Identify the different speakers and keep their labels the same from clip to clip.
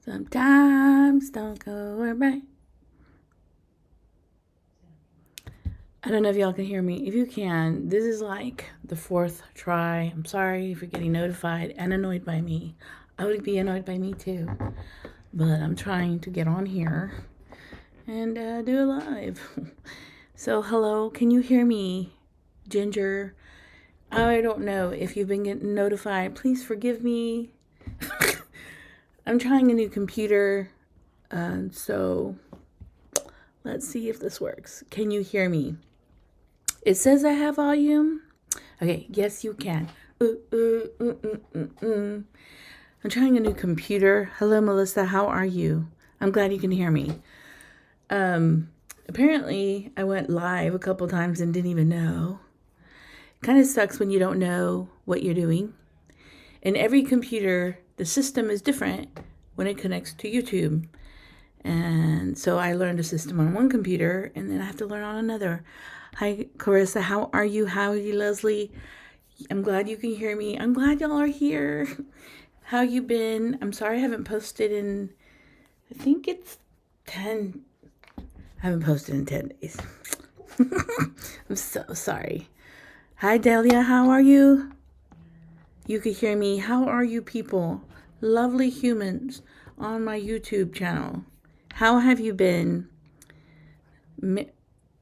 Speaker 1: Sometimes don't go right. I don't know if y'all can hear me. If you can, this is like the fourth try. I'm sorry for getting notified and annoyed by me. I would be annoyed by me too. But I'm trying to get on here and do it live. So, hello, can you hear me, Ginger? I don't know if you've been getting notified. Please forgive me. I'm trying a new computer, so let's see if this works. Can you hear me? It says I have volume. Okay, yes, you can. I'm trying a new computer. Hello, Melissa. How are you? I'm glad you can hear me. Apparently, I went live a couple times and didn't even know. Kind of sucks when you don't know what you're doing. In every computer, the system is different when it connects to YouTube. And so I learned a system on one computer and then I have to learn on another. Hi, Carissa. How are you? How are you, Leslie? I'm glad you can hear me. I'm glad y'all are here. How you been? I'm sorry I haven't posted in, I think it's 10. I haven't posted in 10 days. I'm so sorry. Hi, Delia. How are you? You can hear me. How are you people? Lovely humans on my YouTube channel. How have you been?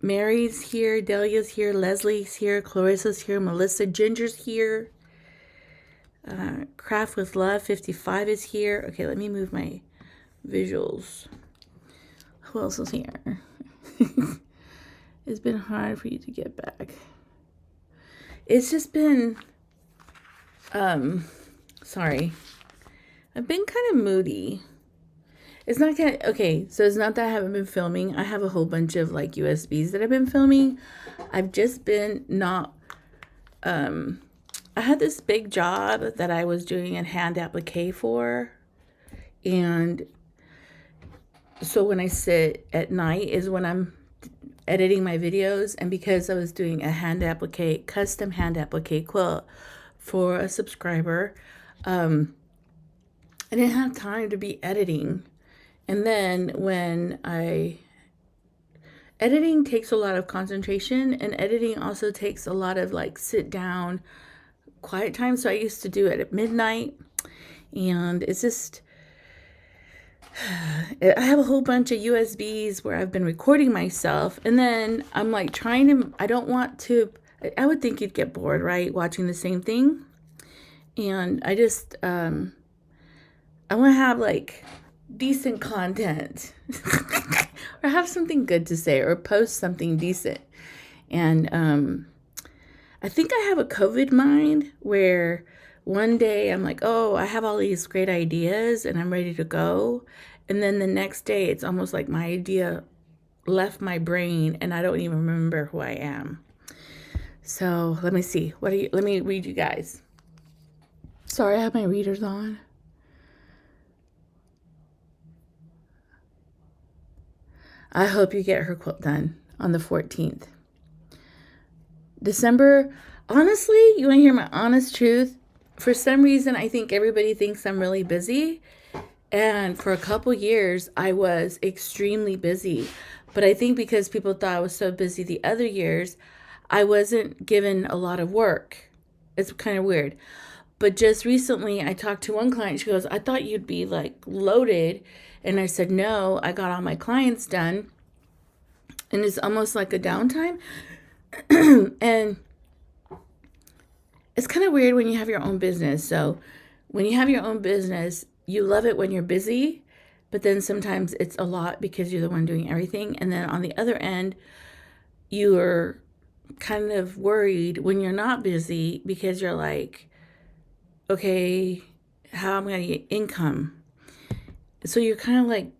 Speaker 1: Mary's here, Delia's here, Leslie's here, Clarissa's here, Melissa, Ginger's here. Craft with Love 55 is here. Okay, let me move my visuals. Who else is here? It's been hard for you to get back. It's just been, sorry. I've been kind of moody. It's not kind of, okay, so it's not that I haven't been filming. I have a whole bunch of like USBs that I've been filming. I've just been not, I had this big job that I was doing a hand applique for. And so when I sit at night is when I'm editing my videos. And because I was doing a hand applique, custom hand applique quilt for a subscriber, I didn't have time to be editing. And then editing takes a lot of concentration, and editing also takes a lot of like sit down, quiet time. So I used to do it at midnight, and it's just, I have a whole bunch of USBs where I've been recording myself, and then I'm like trying to, I don't want to, I would think you'd get bored, right? Watching the same thing. And I just, I want to have like decent content or have something good to say or post something decent. And I think I have a COVID mind where one day I'm like, oh, I have all these great ideas and I'm ready to go. And then the next day it's almost like my idea left my brain and I don't even remember who I am. So let me see. Let me read you guys. Sorry, I have my readers on. I hope you get her quilt done on the 14th. December, honestly, you want to hear my honest truth? For some reason, I think everybody thinks I'm really busy. And for a couple years, I was extremely busy. But I think because people thought I was so busy the other years, I wasn't given a lot of work. It's kind of weird. But just recently, I talked to one client. She goes, I thought you'd be like loaded. And I said, no, I got all my clients done. And it's almost like a downtime. And it's kind of weird when you have your own business. So when you have your own business, you love it when you're busy. But then sometimes it's a lot because you're the one doing everything. And then on the other end, you're kind of worried when you're not busy because you're like, okay, how am I going to get income? So you're kind of like,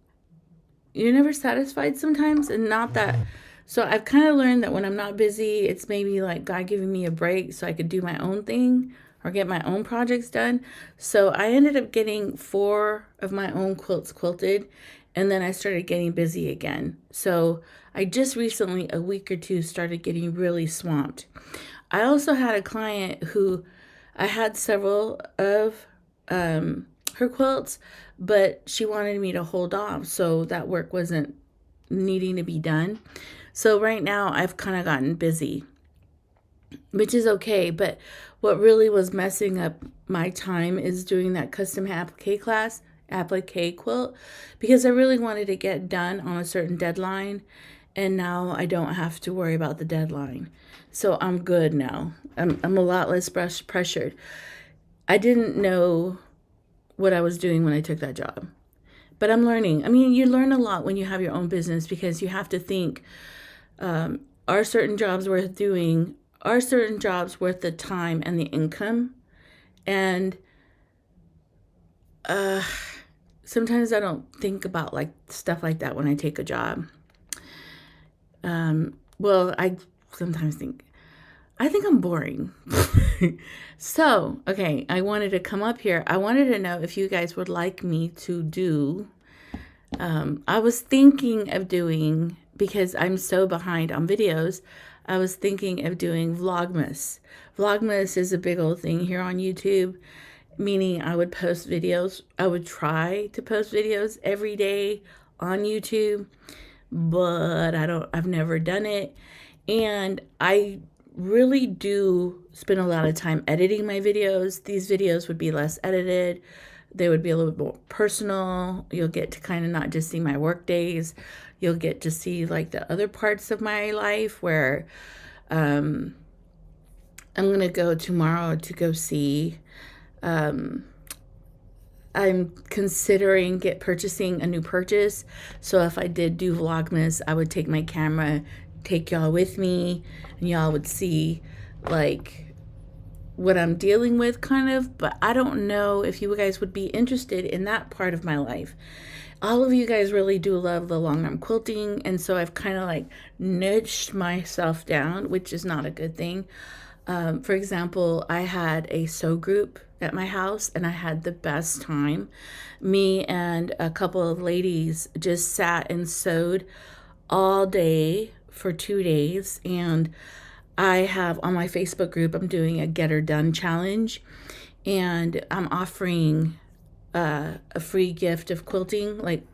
Speaker 1: you're never satisfied sometimes, and not that. So I've kind of learned that when I'm not busy, it's maybe like God giving me a break so I could do my own thing or get my own projects done. So I ended up getting 4 of my own quilts quilted, and then I started getting busy again. So I just recently, a week or two, started getting really swamped. I also had a client who I had several of her quilts, but she wanted me to hold off so that work wasn't needing to be done. So right now I've kind of gotten busy, which is okay. But what really was messing up my time is doing that custom applique class, applique quilt, because I really wanted to get done on a certain deadline. And now I don't have to worry about the deadline. So I'm good now. I'm a lot less pressured. I didn't know what I was doing when I took that job, but I'm learning. I mean, you learn a lot when you have your own business because you have to think, are certain jobs worth doing? Are certain jobs worth the time and the income? And sometimes I don't think about like stuff like that when I take a job. Well, I sometimes think, I think I'm boring. So, okay, I wanted to come up here. I wanted to know if you guys would like me to do, I was thinking of doing, because I'm so behind on videos, I was thinking of doing Vlogmas. Vlogmas is a big old thing here on YouTube, meaning I would post videos. I would try to post videos every day on YouTube, but I've never done it. And I really do spend a lot of time editing my videos. These videos would be less edited. They would be a little bit more personal. You'll get to kind of not just see my work days. You'll get to see like the other parts of my life where I'm going to go tomorrow to go see, I'm considering purchasing a new purchase. So if I did do Vlogmas, I would take my camera, take y'all with me, and y'all would see like what I'm dealing with kind of. But I don't know if you guys would be interested in that part of my life. All of you guys really do love the long arm quilting, and so I've kind of like niched myself down, which is not a good thing. For example, I had a sew group at my house and I had the best time. Me and a couple of ladies just sat and sewed all day for 2 days. And I have on my Facebook group, I'm doing a Get Her Done challenge, and I'm offering a free gift of quilting, like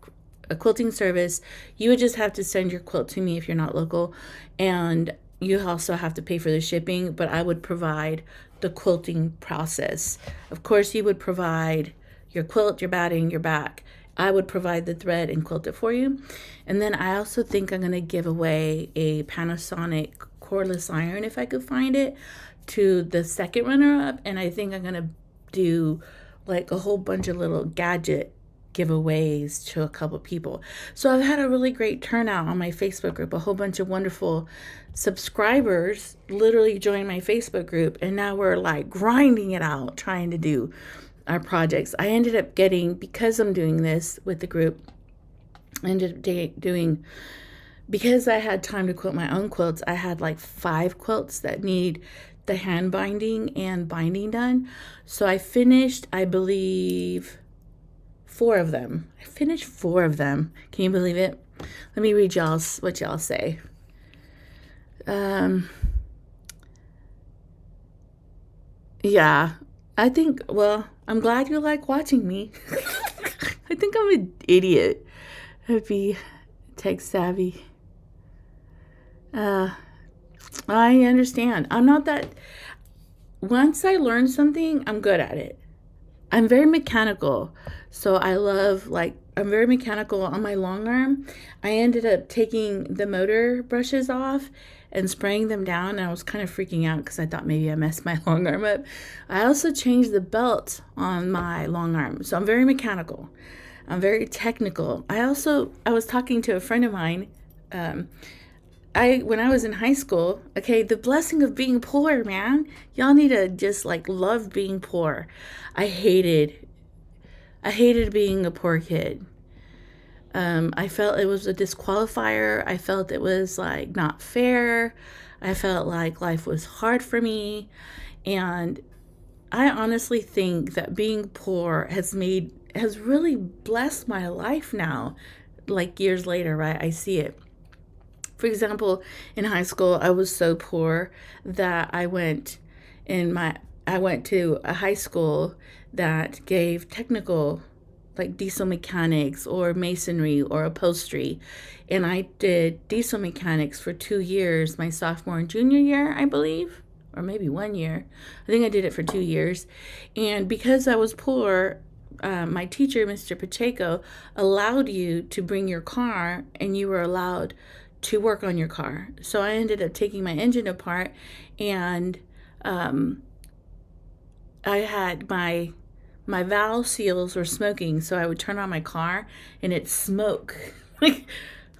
Speaker 1: a quilting service. You would just have to send your quilt to me if you're not local, and you also have to pay for the shipping, but I would provide the quilting process. Of course, you would provide your quilt, your batting, your back. I would provide the thread and quilt it for you. And then I also think I'm going to give away a Panasonic cordless iron, if I could find it, to the second runner-up. And I think I'm going to do like a whole bunch of little gadget giveaways to a couple people. So I've had a really great turnout on my Facebook group. A whole bunch of wonderful subscribers literally joined my Facebook group, and now we're like grinding it out trying to do our projects. I ended up getting, because I'm doing this with the group, I ended up doing, because I had time to quilt my own quilts, I had like 5 quilts that need the hand binding and binding done. So I finished, I believe, 4 of them. I finished 4 of them. Can you believe it? Let me read y'all what y'all say. Yeah, I think, well, I'm glad you like watching me. I think I'm an idiot. I'd be tech savvy. I understand. I'm not that, once I learn something, I'm good at it. I'm very mechanical. So I love, like, I'm very mechanical on my long arm. I ended up taking the motor brushes off and spraying them down, and I was kind of freaking out because I thought maybe I messed my long arm up. I also changed the belt on my long arm. So I'm very mechanical. I'm very technical. I was talking to a friend of mine, when I was in high school, okay, the blessing of being poor, man. Y'all need to just like love being poor. I hated being a poor kid. I felt it was a disqualifier. I felt it was like not fair. I felt like life was hard for me. And I honestly think that being poor has really blessed my life now. Like years later, right? I see it. For example, in high school, I was so poor that I went to a high school that gave technical, like diesel mechanics or masonry or upholstery. And I did diesel mechanics for 2 years, my sophomore and junior year, I believe, or maybe 1 year. I think I did it for 2 years. And because I was poor, my teacher, Mr. Pacheco, allowed you to bring your car, and you were allowed to work on your car. So I ended up taking my engine apart, and I had my valve seals were smoking, so I would turn on my car and it'd smoke.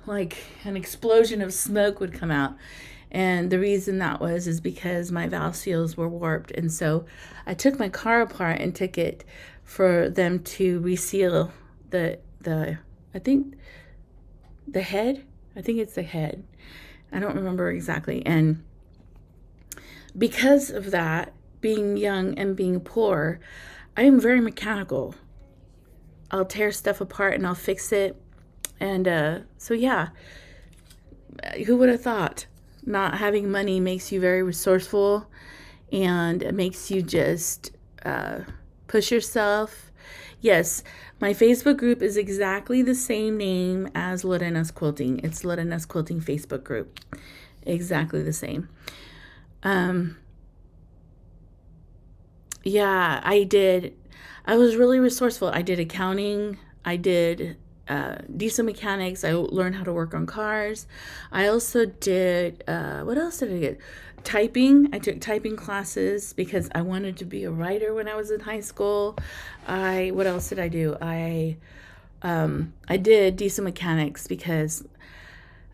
Speaker 1: like an explosion of smoke would come out. And the reason that was is because my valve seals were warped. And so I took my car apart and took it for them to reseal the I think the head. I think it's the head. I don't remember exactly. And because of that, being young and being poor, I am very mechanical. I'll tear stuff apart and I'll fix it. And so yeah, who would have thought? Not having money makes you very resourceful, and it makes you just push yourself. Yes, my Facebook group is exactly the same name as Lorena's Quilting. It's Lorena's Quilting Facebook group. Exactly the same. Yeah, I was really resourceful. I did accounting. I did diesel mechanics. I learned how to work on cars. I also did, what else did I get? Typing. I took typing classes because I wanted to be a writer when I was in high school. What else did I do? I did diesel mechanics because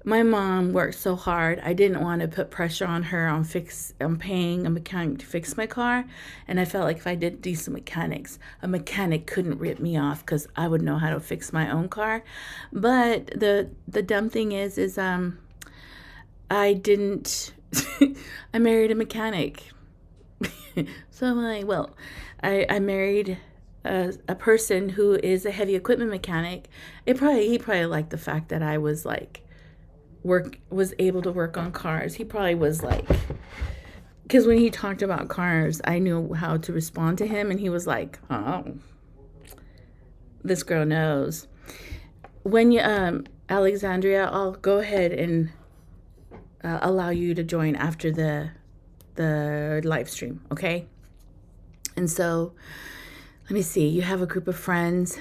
Speaker 1: my mom worked so hard. I didn't want to put pressure on her on paying a mechanic to fix my car. And I felt like if I did diesel mechanics, a mechanic couldn't rip me off because I would know how to fix my own car. But the dumb thing is I didn't, I married a mechanic. So I'm like, well, I married a person who is a heavy equipment mechanic. He probably liked the fact that I was like, was able to work on cars. He probably was like, because when he talked about cars, I knew how to respond to him, and he was like, oh, this girl knows. When you Alexandria, I'll go ahead and allow you to join after the live stream, okay? And so let me see, you have a group of friends.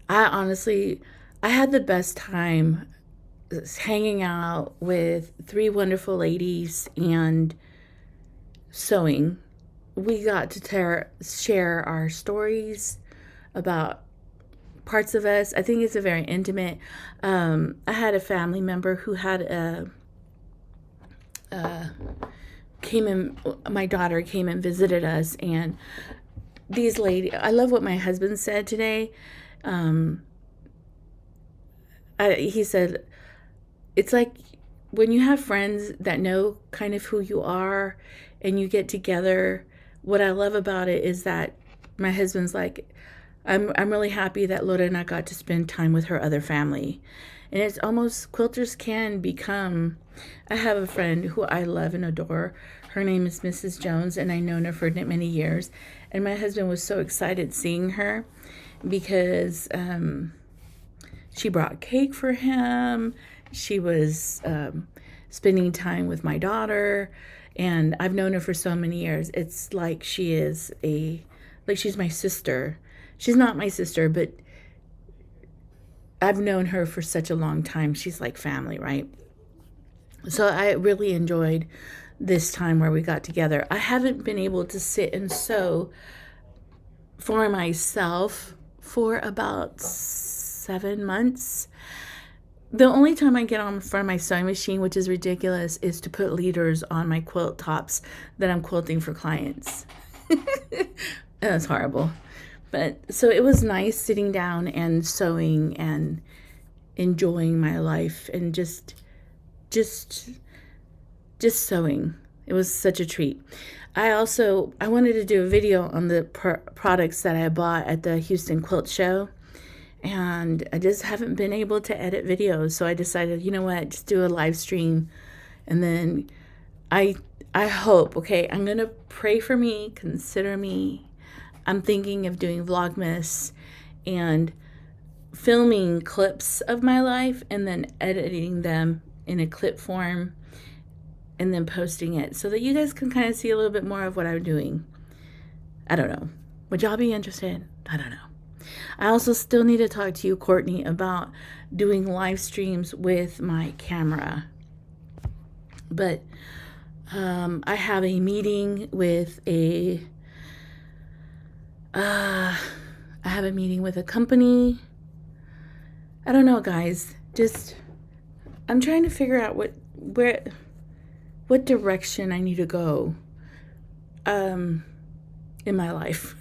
Speaker 1: I had the best time hanging out with 3 wonderful ladies and sewing. We got to share our stories about parts of us. I think it's a very intimate. I had a family member who had my daughter came and visited us, and these ladies, I love what my husband said today. He said, it's like when you have friends that know kind of who you are and you get together. What I love about it is that my husband's like, I'm really happy that Lorena got to spend time with her other family. And it's almost, quilters can become, I have a friend who I love and adore. Her name is Mrs. Jones, and I've known her for many years. And my husband was so excited seeing her because she brought cake for him. She was spending time with my daughter, and I've known her for so many years. It's like she's my sister. She's not my sister, but I've known her for such a long time. She's like family, right? So I really enjoyed this time where we got together. I haven't been able to sit and sew for myself for about 7 months. The only time I get on front of my sewing machine, which is ridiculous, is to put leaders on my quilt tops that I'm quilting for clients. That's horrible. But so it was nice sitting down and sewing and enjoying my life and just sewing. It was such a treat. I wanted to do a video on the products that I bought at the Houston Quilt Show, and I just haven't been able to edit videos. So I decided, you know what, just do a live stream, and then I I hope, okay, I'm going to pray for me, consider me. I'm thinking of doing Vlogmas and filming clips of my life and then editing them in a clip form and then posting it so that you guys can kind of see a little bit more of what I'm doing. I don't know. Would y'all be interested? I don't know. I also still need to talk to you, Courtney, about doing live streams with my camera. But I have a meeting with a company. I don't know, guys. Just I'm trying to figure out what direction I need to go in my life.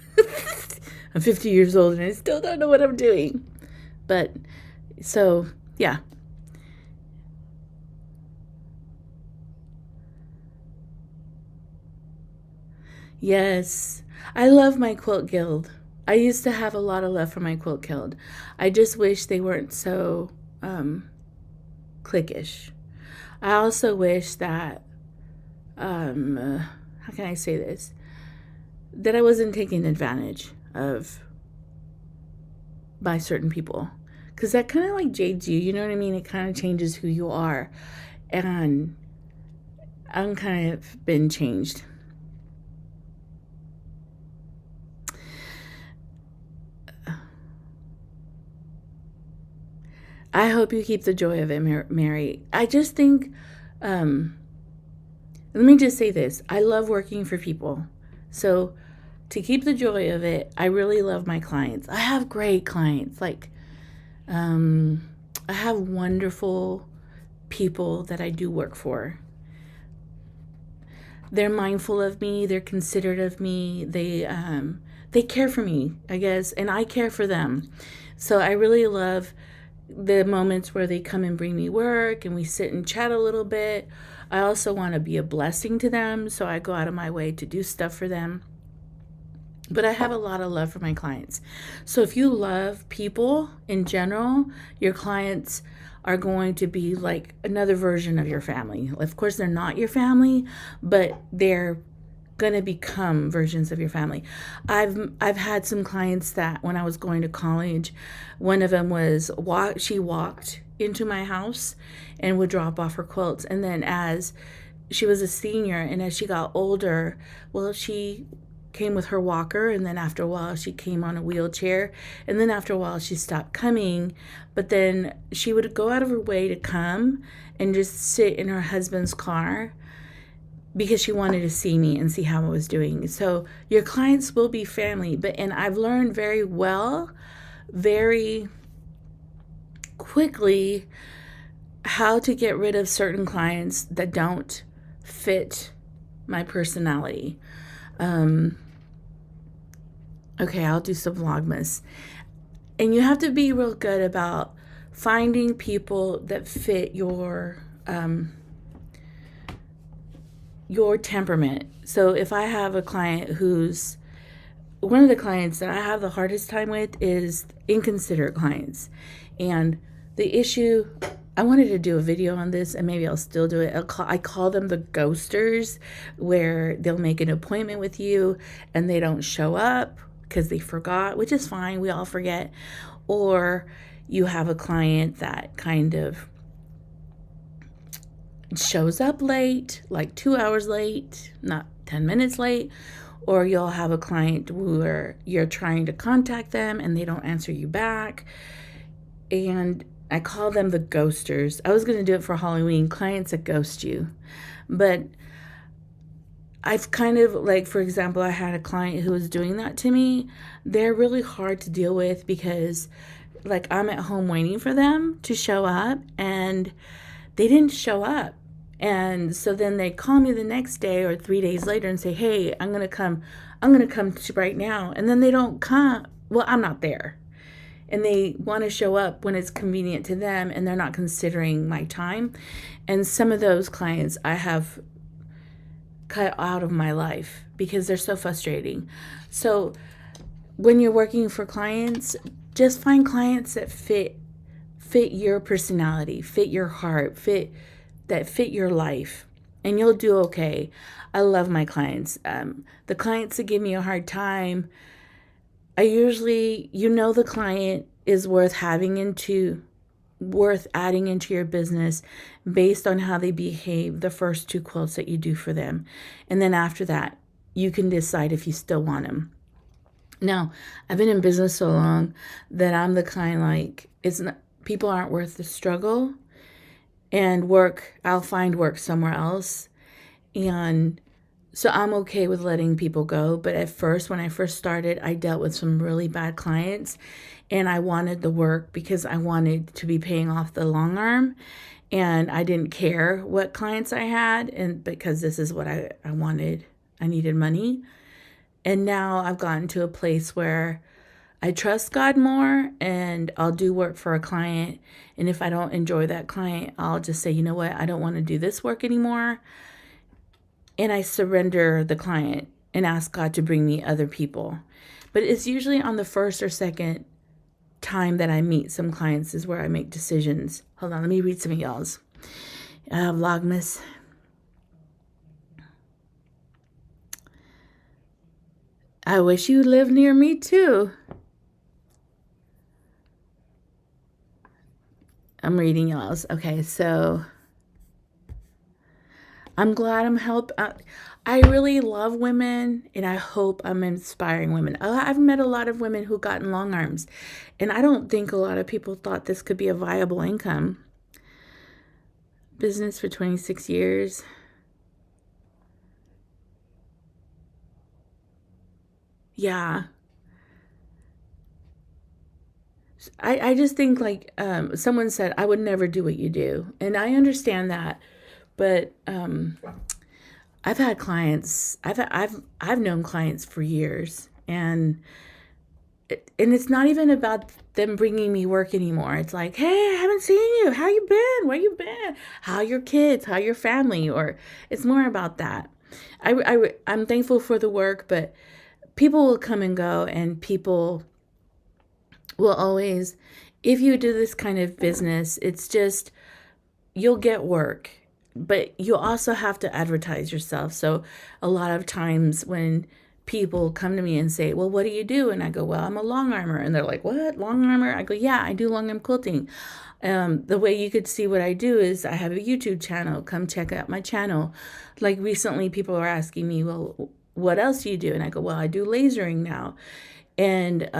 Speaker 1: I'm 50 years old and I still don't know what I'm doing. But so, yeah. Yes. I love my quilt guild. I used to have a lot of love for my quilt guild. I just wish they weren't so cliquish. I also wish that how can I say this? That I wasn't taken advantage of by certain people. Because that kind of like jades you, you know what I mean? It kind of changes who you are. And I'm kind of been changed. I hope you keep the joy of it, Mary. I just think, let me just say this. I love working for people. So to keep the joy of it, I really love my clients. I have great clients. Like, I have wonderful people that I do work for. They're mindful of me. They're considerate of me. They care for me, I guess, and I care for them. So I really love the moments where they come and bring me work and we sit and chat a little bit. I also want to be a blessing to them, so I go out of my way to do stuff for them. But I have a lot of love for my clients. So if you love people in general, your clients are going to be like another version of your family. Of course, they're not your family, but they're going to become versions of your family. I've had some clients that when I was going to college, one of them was she walked into my house and would drop off her quilts, and then as she was a senior and as she got older, well, she came with her walker, and then after a while she came on a wheelchair, and then after a while she stopped coming, but then she would go out of her way to come and just sit in her husband's car because she wanted to see me and see how I was doing. So your clients will be family, and I've learned very quickly how to get rid of certain clients that don't fit my personality. Okay, I'll do some Vlogmas. And you have to be real good about finding people that fit your temperament. So if I have a client one of the clients that I have the hardest time with is inconsiderate clients. And the issue, I wanted to do a video on this, and maybe I'll still do it. I call them the ghosters, where they'll make an appointment with you and they don't show up because they forgot, which is fine. We all forget. Or you have a client that kind of shows up late, like 2 hours late, not 10 minutes late. Or you'll have a client where you're trying to contact them and they don't answer you back. And I call them the ghosters. I was going to do it for Halloween, clients that ghost you. But I've kind of, like, for example, I had a client who was doing that to me. They're really hard to deal with because, like, I'm at home waiting for them to show up and they didn't show up. And so then they call me the next day or 3 days later and say, hey, I'm going to come right now. And then they don't come. Well, I'm not there. And they want to show up when it's convenient to them, and they're not considering my time. And some of those clients I have cut out of my life because they're so frustrating. So when you're working for clients, just find clients that fit your personality, fit your heart, fit your life. and you'll do okay. I love my clients. The clients that give me a hard time, I usually, the client is worth adding into your business based on how they behave the first two quilts that you do for them. And then after that, you can decide if you still want them. Now, I've been in business so long that I'm the kind like, people aren't worth the struggle, and I'll find work somewhere else. And so I'm okay with letting people go. But at first, when I first started, I dealt with some really bad clients, and I wanted the work because I wanted to be paying off the long arm, and I didn't care what clients I had, and because this is what I wanted. I needed money. And now I've gotten to a place where I trust God more, and I'll do work for a client. And if I don't enjoy that client, I'll just say, you know what, I don't want to do this work anymore. And I surrender the client and ask God to bring me other people. But it's usually on the first or second time that I meet some clients is where I make decisions. Hold on, let me read some of y'all's. Vlogmas. I wish you lived near me too. I'm reading y'all's. Okay, so I'm glad I'm helping. I really love women, and I hope I'm inspiring women. I've met a lot of women who gotten long arms, and I don't think a lot of people thought this could be a viable income. Business for 26 years. Yeah. I just think like someone said, I would never do what you do. And I understand that. But I've had clients, I've known clients for years, and it's not even about them bringing me work anymore. It's like, hey, I haven't seen you. How you been? Where you been? How your kids? How your family? Or it's more about that. I'm thankful for the work, but people will come and go, and people will always, if you do this kind of business, it's just, you'll get work, but you also have to advertise yourself. So a lot of times when people come to me and say, well, what do you do? And I go, well, I'm a long armor. And they're like, what? Long armor? I go, yeah, I do long arm quilting. The way you could see what I do is I have a YouTube channel. Come check out my channel. Like recently people are asking me, well, what else do you do? And I go, well, I do lasering now. And,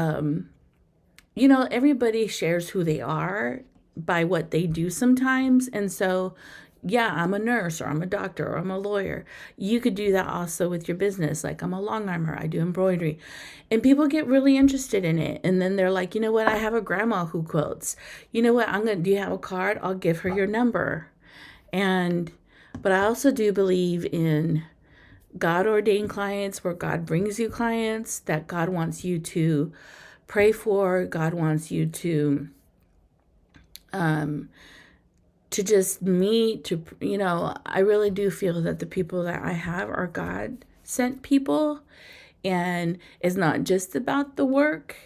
Speaker 1: everybody shares who they are by what they do sometimes. And so, yeah, I'm a nurse, or I'm a doctor, or I'm a lawyer. You could do that also with your business. Like, I'm a long armor, I do embroidery. And people get really interested in it. And then they're like, you know what? I have a grandma who quilts. You know what? Do you have a card? I'll give her your number. But I also do believe in God ordained clients, where God brings you clients that God wants you to pray for. God wants you to just meet, I really do feel that the people that I have are God sent people. And it's not just about the work.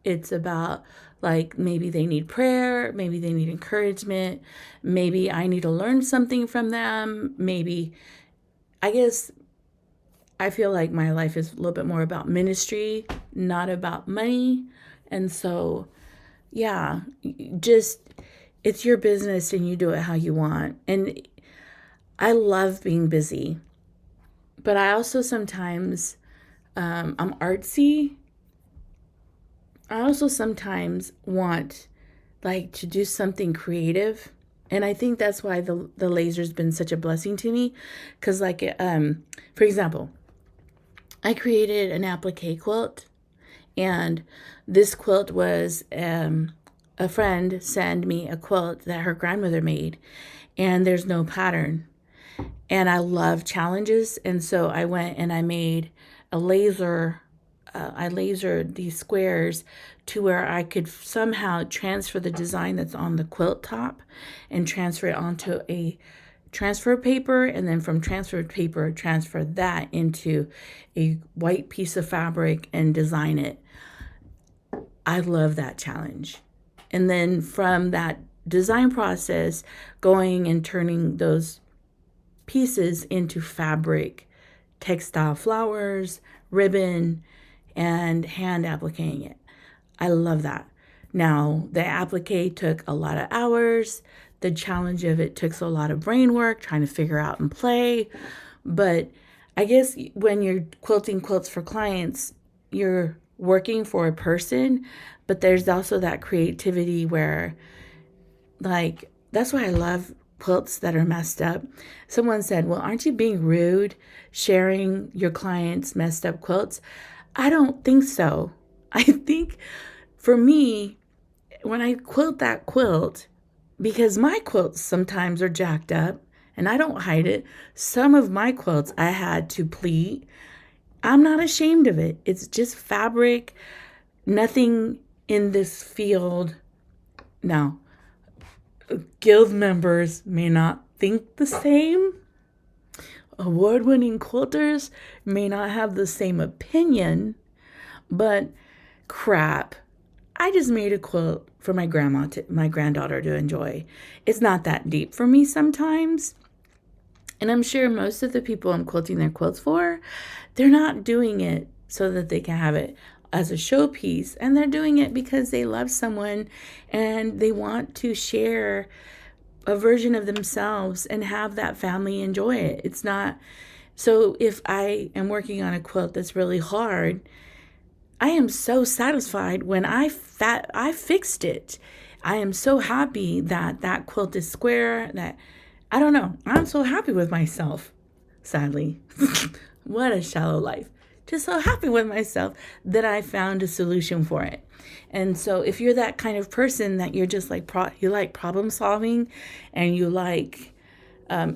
Speaker 1: It's about, like, maybe they need prayer, maybe they need encouragement, maybe I need to learn something from them. Maybe, I guess, I feel like my life is a little bit more about ministry, not about money. And so, yeah, it's your business, and you do it how you want. And I love being busy, but I also sometimes, I'm artsy. I also sometimes want, like, to do something creative. And I think that's why the laser's been such a blessing to me. Because, like, for example, I created an applique quilt, and this quilt was, a friend sent me a quilt that her grandmother made, and there's no pattern. And I love challenges, and so I went and I made a laser. I lasered these squares to where I could somehow transfer the design that's on the quilt top and transfer it onto a transfer paper, and then from transfer paper, transfer that into a white piece of fabric and design it. I love that challenge. And then from that design process, going and turning those pieces into fabric, textile flowers, ribbon, and hand appliquing it. I love that. Now, the applique took a lot of hours. The challenge of it took a lot of brain work, trying to figure out and play. But I guess when you're quilting quilts for clients, you're working for a person, but there's also that creativity where, like, that's why I love quilts that are messed up. Someone said, well, aren't you being rude sharing your clients' messed up quilts? I don't think so. I think for me, when I quilt that quilt, because my quilts sometimes are jacked up, and I don't hide it, some of my quilts I had to pleat. I'm not ashamed of it. It's just fabric, nothing in this field. Now, guild members may not think the same. Award-winning quilters may not have the same opinion, but crap. I just made a quilt for my granddaughter to enjoy. It's not that deep for me sometimes. And I'm sure most of the people I'm quilting their quilts for, they're not doing it so that they can have it as a showpiece. And they're doing it because they love someone and they want to share a version of themselves and have that family enjoy it. It's not, so if I am working on a quilt that's really hard, I am so satisfied when I fixed it. I am so happy that that quilt is square, that, I don't know, I'm so happy with myself, sadly. What a shallow life. Just so happy with myself that I found a solution for it. And so if you're that kind of person that you're just like, you like problem solving, and you like,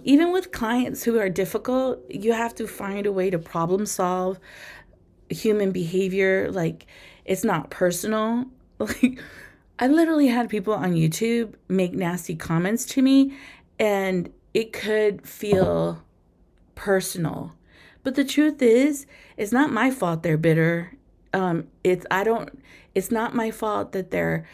Speaker 1: even with clients who are difficult, you have to find a way to problem solve human behavior. Like, it's not personal. Like, I literally had people on YouTube make nasty comments to me, and it could feel personal. But the truth is, it's not my fault they're bitter. It's not my fault that their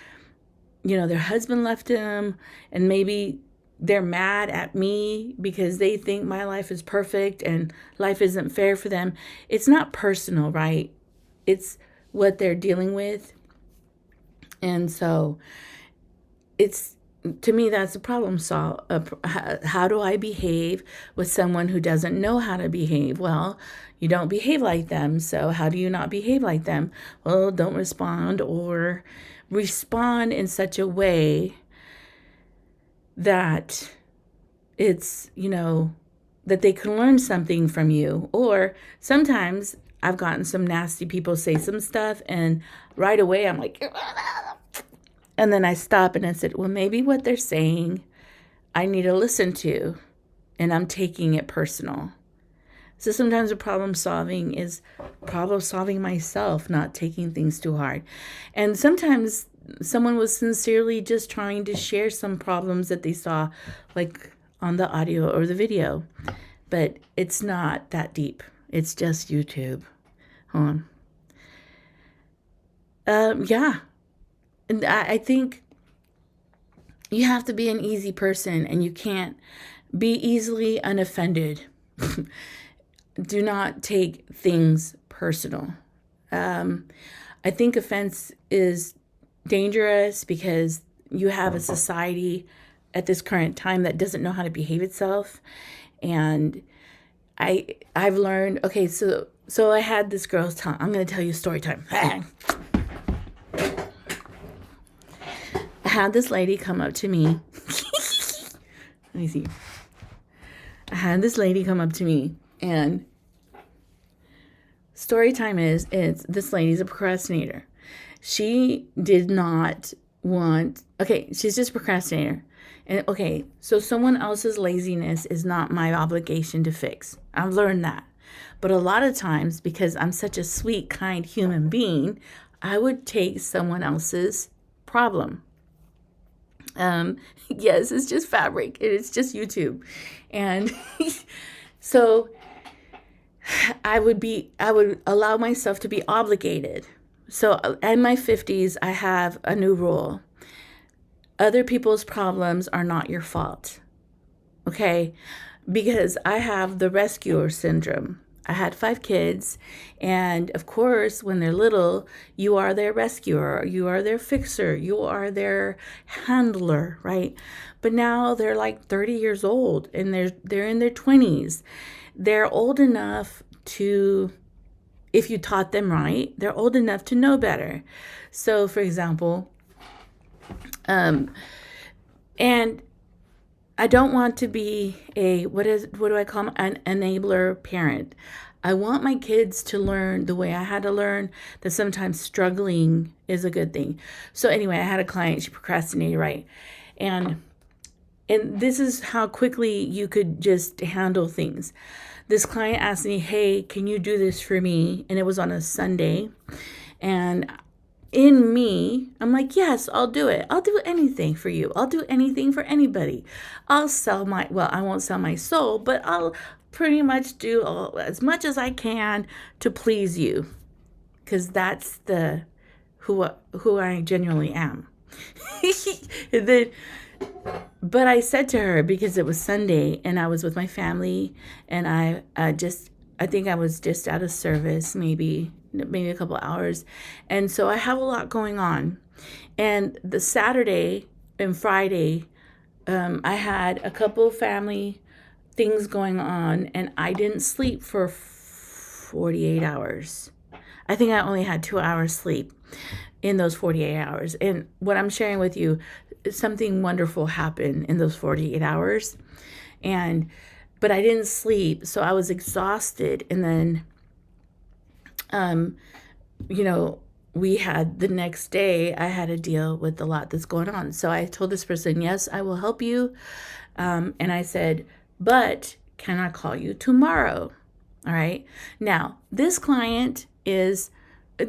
Speaker 1: husband left them, and maybe they're mad at me because they think my life is perfect and life isn't fair for them. It's not personal, right? It's what they're dealing with. And so to me, that's a problem solve. How do I behave with someone who doesn't know how to behave? Well, you don't behave like them. So how do you not behave like them? Well, don't respond, or respond in such a way that it's, that they can learn something from you. Or sometimes I've gotten some nasty people say some stuff, and right away I'm like, and then I stop and I said, well, maybe what they're saying I need to listen to, and I'm taking it personal. So sometimes the problem solving is problem solving myself, not taking things too hard. And sometimes someone was sincerely just trying to share some problems that they saw, like on the audio or the video. But it's not that deep. It's just YouTube. Hold on. Yeah. And I think you have to be an easy person, and you can't be easily unoffended. Do not take things personal. I think offense is dangerous because you have a society at this current time that doesn't know how to behave itself. And I've learned, okay, so I had this girl's time. I'm going to tell you a story time. I had this lady come up to me. Let me see. I had this lady come up to me, and story time is this lady's a procrastinator. She did not want, she's just a procrastinator. And so someone else's laziness is not my obligation to fix. I've learned that. But a lot of times, because I'm such a sweet, kind human being, I would take someone else's problem. Yes, it's just fabric. It's just YouTube. And so I would allow myself to be obligated. So in my 50s, I have a new rule. Other people's problems are not your fault. Okay? because I have the rescuer syndrome. I had 5 kids, and of course, when they're little, you are their rescuer, you are their fixer, you are their handler, right? But now they're like 30 years old and they're in their 20s. They're old enough to, if you taught them right, they're old enough to know better. So, for example, and I don't want to be what do I call them? An enabler parent. I want my kids to learn the way I had to learn, that sometimes struggling is a good thing. So anyway, I had a client, she procrastinated, right? And this is how quickly you could just handle things. This client asked me, hey, can you do this for me? And it was on a Sunday. And in me, I'm like, yes, I'll do it. I'll do anything for you. I'll do anything for anybody. I won't sell my soul, but I'll pretty much do as much as I can to please you. Because that's who I genuinely am. But I said to her, because it was Sunday and I was with my family, and I think I was just out of service, maybe a couple hours. And so I have a lot going on. And the Saturday and Friday, I had a couple family things going on, and I didn't sleep for 48 hours. I think I only had 2 hours sleep in those 48 hours. And what I'm sharing with you, something wonderful happened in those 48 hours. But I didn't sleep, so I was exhausted. And then, we had the next day, I had to deal with a lot that's going on. So I told this person, yes, I will help you. And I said, but can I call you tomorrow? All right. Now, this client is a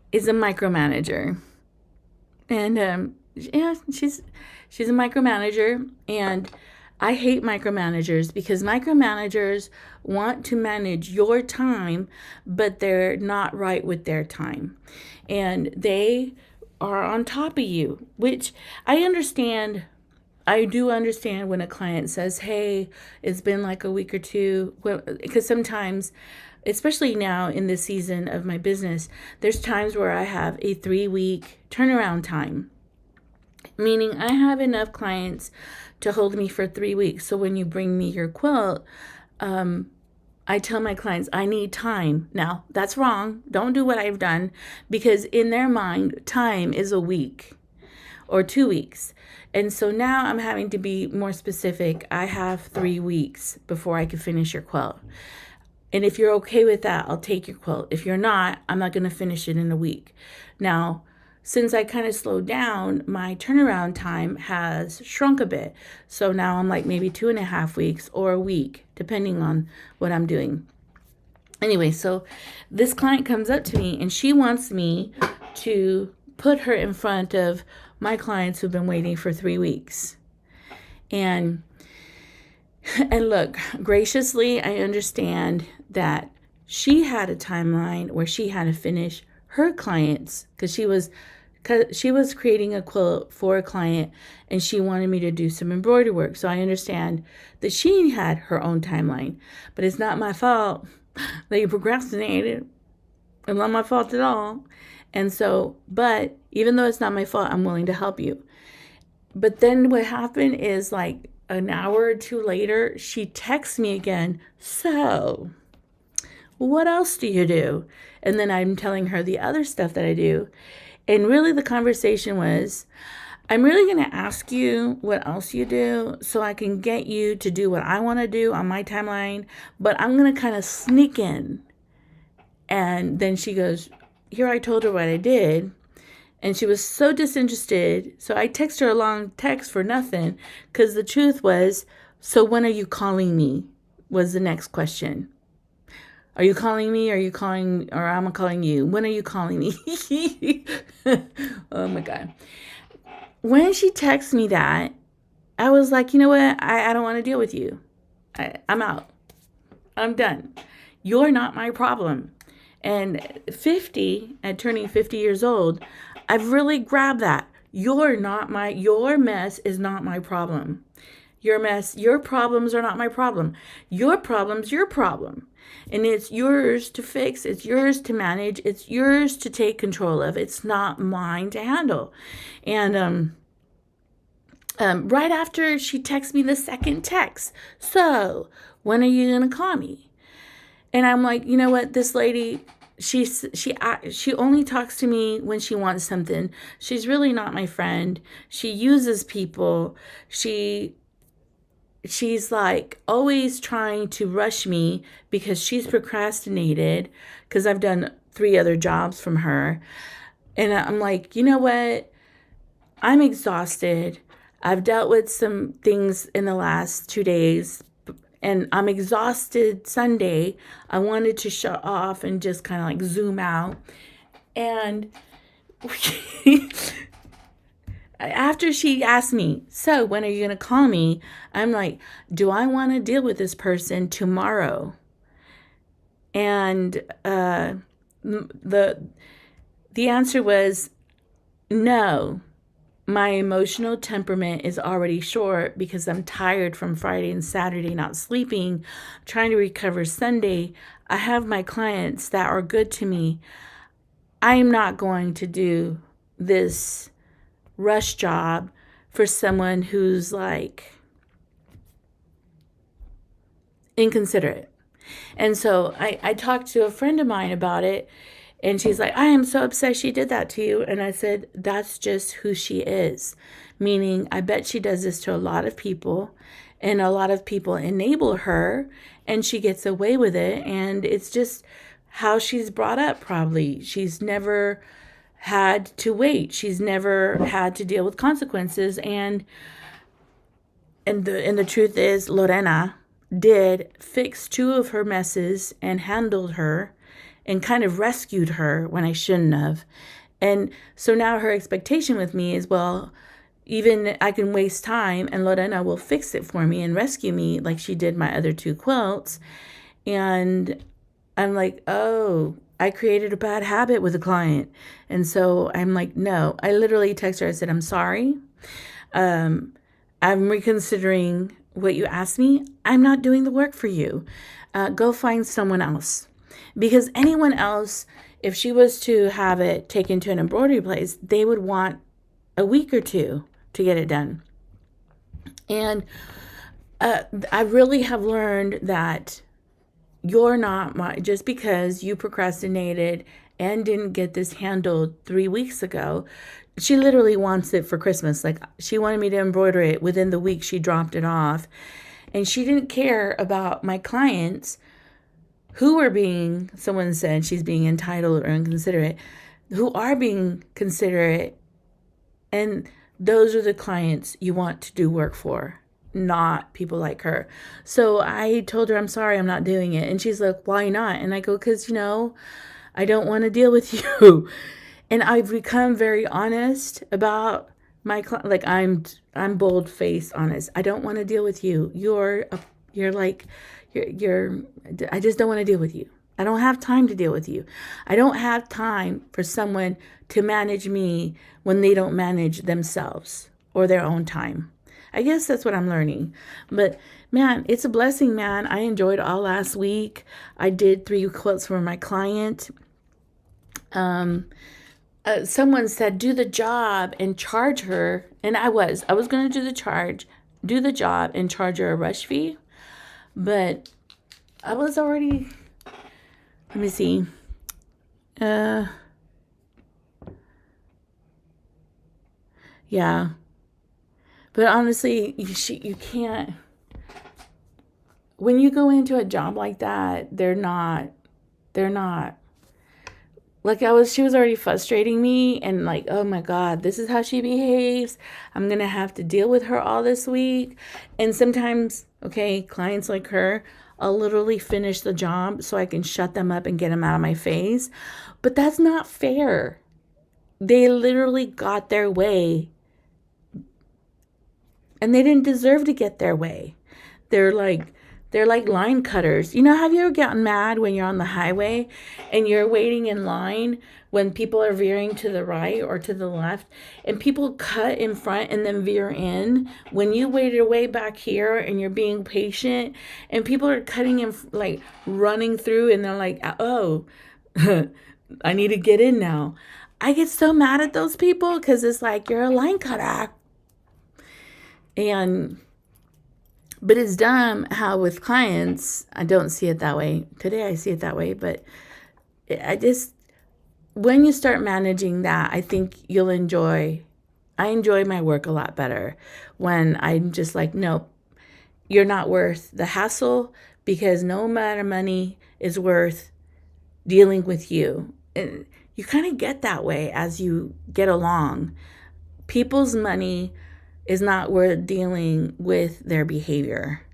Speaker 1: micromanager. And she's a micromanager, and I hate micromanagers, because micromanagers want to manage your time, but they're not right with their time. And they are on top of you, which I understand. I do understand when a client says, hey, it's been like a week or two, because sometimes, especially now in this season of my business, there's times where I have a 3-week turnaround time, meaning I have enough clients to hold me for 3 weeks. So when you bring me your quilt, I tell my clients, I need time. Now, that's wrong. Don't do what I've done, because in their mind, time is a week or 2 weeks. And so now I'm having to be more specific. I have 3 weeks before I can finish your quilt. And if you're okay with that, I'll take your quilt. If you're not, I'm not going to finish it in a week. Now, since I kind of slowed down, my turnaround time has shrunk a bit. So now I'm like maybe 2.5 weeks or a week, depending on what I'm doing. Anyway, so this client comes up to me and she wants me to put her in front of my clients who've been waiting for 3 weeks. And look, graciously, I understand that she had a timeline where she had to finish her clients, because she was creating a quilt for a client and she wanted me to do some embroidery work. So I understand that she had her own timeline, but it's not my fault that you procrastinated. It's not my fault at all. And so, but even though it's not my fault, I'm willing to help you. But then what happened is, like an hour or two later, she texts me again. So, what else do you do? And then I'm telling her the other stuff that I do. And really the conversation was, I'm really going to ask you what else you do so I can get you to do what I want to do on my timeline, but I'm going to kind of sneak in. And then she goes, here, I told her what I did. And she was so disinterested. So I texted her a long text for nothing, because the truth was, so when are you calling me? Was the next question. Are you calling me? Are you calling, or am I calling you? When are you calling me? Oh my God. When she texted me that, I was like, you know what? I don't want to deal with you. I'm out. I'm done. You're not my problem. And turning 50 years old, I've really grabbed that. Your mess is not my problem. Your problems are not my problem. Your problem's your problem. And it's yours to fix. It's yours to manage. It's yours to take control of. It's not mine to handle. And right after she texts me the second text, so when are you going to call me? And I'm like, you know what? This lady, she only talks to me when she wants something. She's really not my friend. She uses people. She's like always trying to rush me because she's procrastinated because I've done 3 other jobs from her. And I'm like, you know what? I'm exhausted. I've dealt with some things in the last 2 days and I'm exhausted Sunday. I wanted to shut off and just kind of like zoom out. And after she asked me, so when are you going to call me? I'm like, do I want to deal with this person tomorrow? And the answer was no. My emotional temperament is already short because I'm tired from Friday and Saturday not sleeping, trying to recover Sunday. I have my clients that are good to me. I am not going to do this rush job for someone who's like inconsiderate. And so I talked to a friend of mine about it, and she's like, I am so upset she did that to you. And I said, that's just who she is. Meaning, I bet she does this to a lot of people, and a lot of people enable her, and she gets away with it. And it's just how she's brought up, probably. She's never had to wait. She's never had to deal with consequences. And the truth is, Lorena did fix 2 of her messes and handled her and kind of rescued her when I shouldn't have. And so now her expectation with me is, well, even I can waste time and Lorena will fix it for me and rescue me like she did my other 2 quilts. And I'm like, oh, I created a bad habit with a client. And so I'm like, no. I literally texted her. I said, I'm sorry. I'm reconsidering what you asked me. I'm not doing the work for you. Go find someone else. Because anyone else, if she was to have it taken to an embroidery place, they would want a week or 2 to get it done. And I really have learned that you're not just because you procrastinated and didn't get this handled 3 weeks ago. She literally wants it for Christmas. Like, she wanted me to embroider it within the week she dropped it off. And she didn't care about my clients who are being, someone said she's being entitled or inconsiderate, who are being considerate. And those are the clients you want to do work for, not people like her. So I told her, I'm sorry, I'm not doing it. And she's like, why not? And I go, because, I don't want to deal with you. And I've become very honest about my client. Like, I'm bold-faced honest. I don't want to deal with you. You're I just don't want to deal with you. I don't have time to deal with you. I don't have time for someone to manage me when they don't manage themselves or their own time. I guess that's what I'm learning. But man, it's a blessing, man. I enjoyed all last week. I did 3 quilts for my client. Someone said, do the job and charge her. And I was going to do the job and charge her a rush fee. But I was already, let me see. Yeah. But honestly, you can't, when you go into a job like that, they're not, like she was already frustrating me and like, oh my God, this is how she behaves. I'm going to have to deal with her all this week. And sometimes, okay, clients like her, I'll literally finish the job so I can shut them up and get them out of my face. But that's not fair. They literally got their way. And they didn't deserve to get their way. They're like line cutters. Have you ever gotten mad when you're on the highway and you're waiting in line when people are veering to the right or to the left, and people cut in front and then veer in. When you waited way back here and you're being patient, and people are cutting in, like running through, and they're like, oh, I need to get in now. I get so mad at those people because it's like, you're a line cutter. But it's dumb how with clients, I don't see it that way. Today I see it that way, but when you start managing that, I think I enjoy my work a lot better when I'm just like, nope, you're not worth the hassle, because no amount of money is worth dealing with you. And you kind of get that way as you get along. People's money is not worth dealing with their behavior.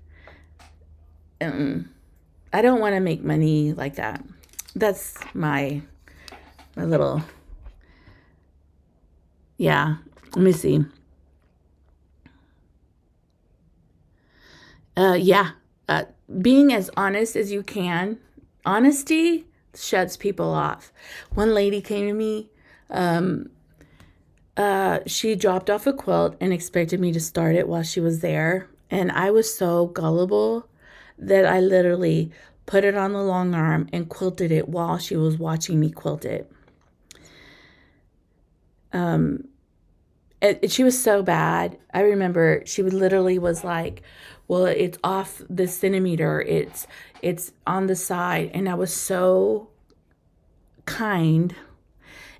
Speaker 1: I don't want to make money like that. That's my little, yeah. Let me see. Being as honest as you can. Honesty shuts people off. One lady came to me. She dropped off a quilt and expected me to start it while she was there. And I was so gullible that I literally put it on the long arm and quilted it while she was watching me quilt it. She was so bad. I remember she literally was like, well, it's off the centimeter. It's on the side. And I was so kind.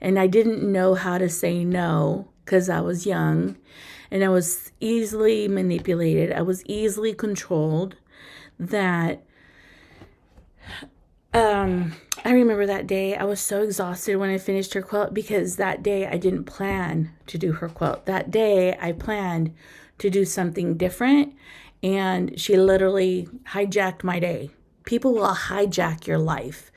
Speaker 1: And I didn't know how to say no because I was young. And I was easily manipulated. I was easily controlled. That I remember that day I was so exhausted when I finished her quilt, because that day I didn't plan to do her quilt. That day I planned to do something different, and she literally hijacked my day. People will hijack your life.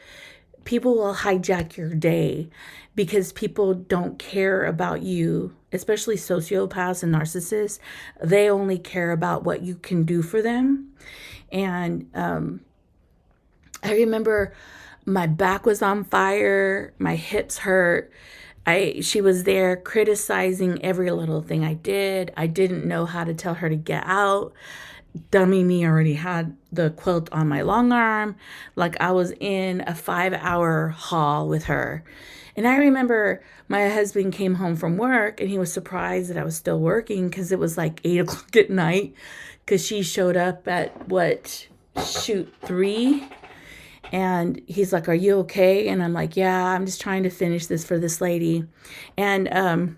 Speaker 1: People will hijack your day because people don't care about you, especially sociopaths and narcissists. They only care about what you can do for them. And I remember my back was on fire, my hips hurt. She was there criticizing every little thing I did. I didn't know how to tell her to get out. Dummy me already had the quilt on my long arm. Like I was in a 5-hour haul with her. And I remember my husband came home from work and he was surprised that I was still working, because it was like 8 o'clock at night, because she showed up at 3. And he's like, are you okay? And I'm like, yeah, I'm just trying to finish this for this lady. And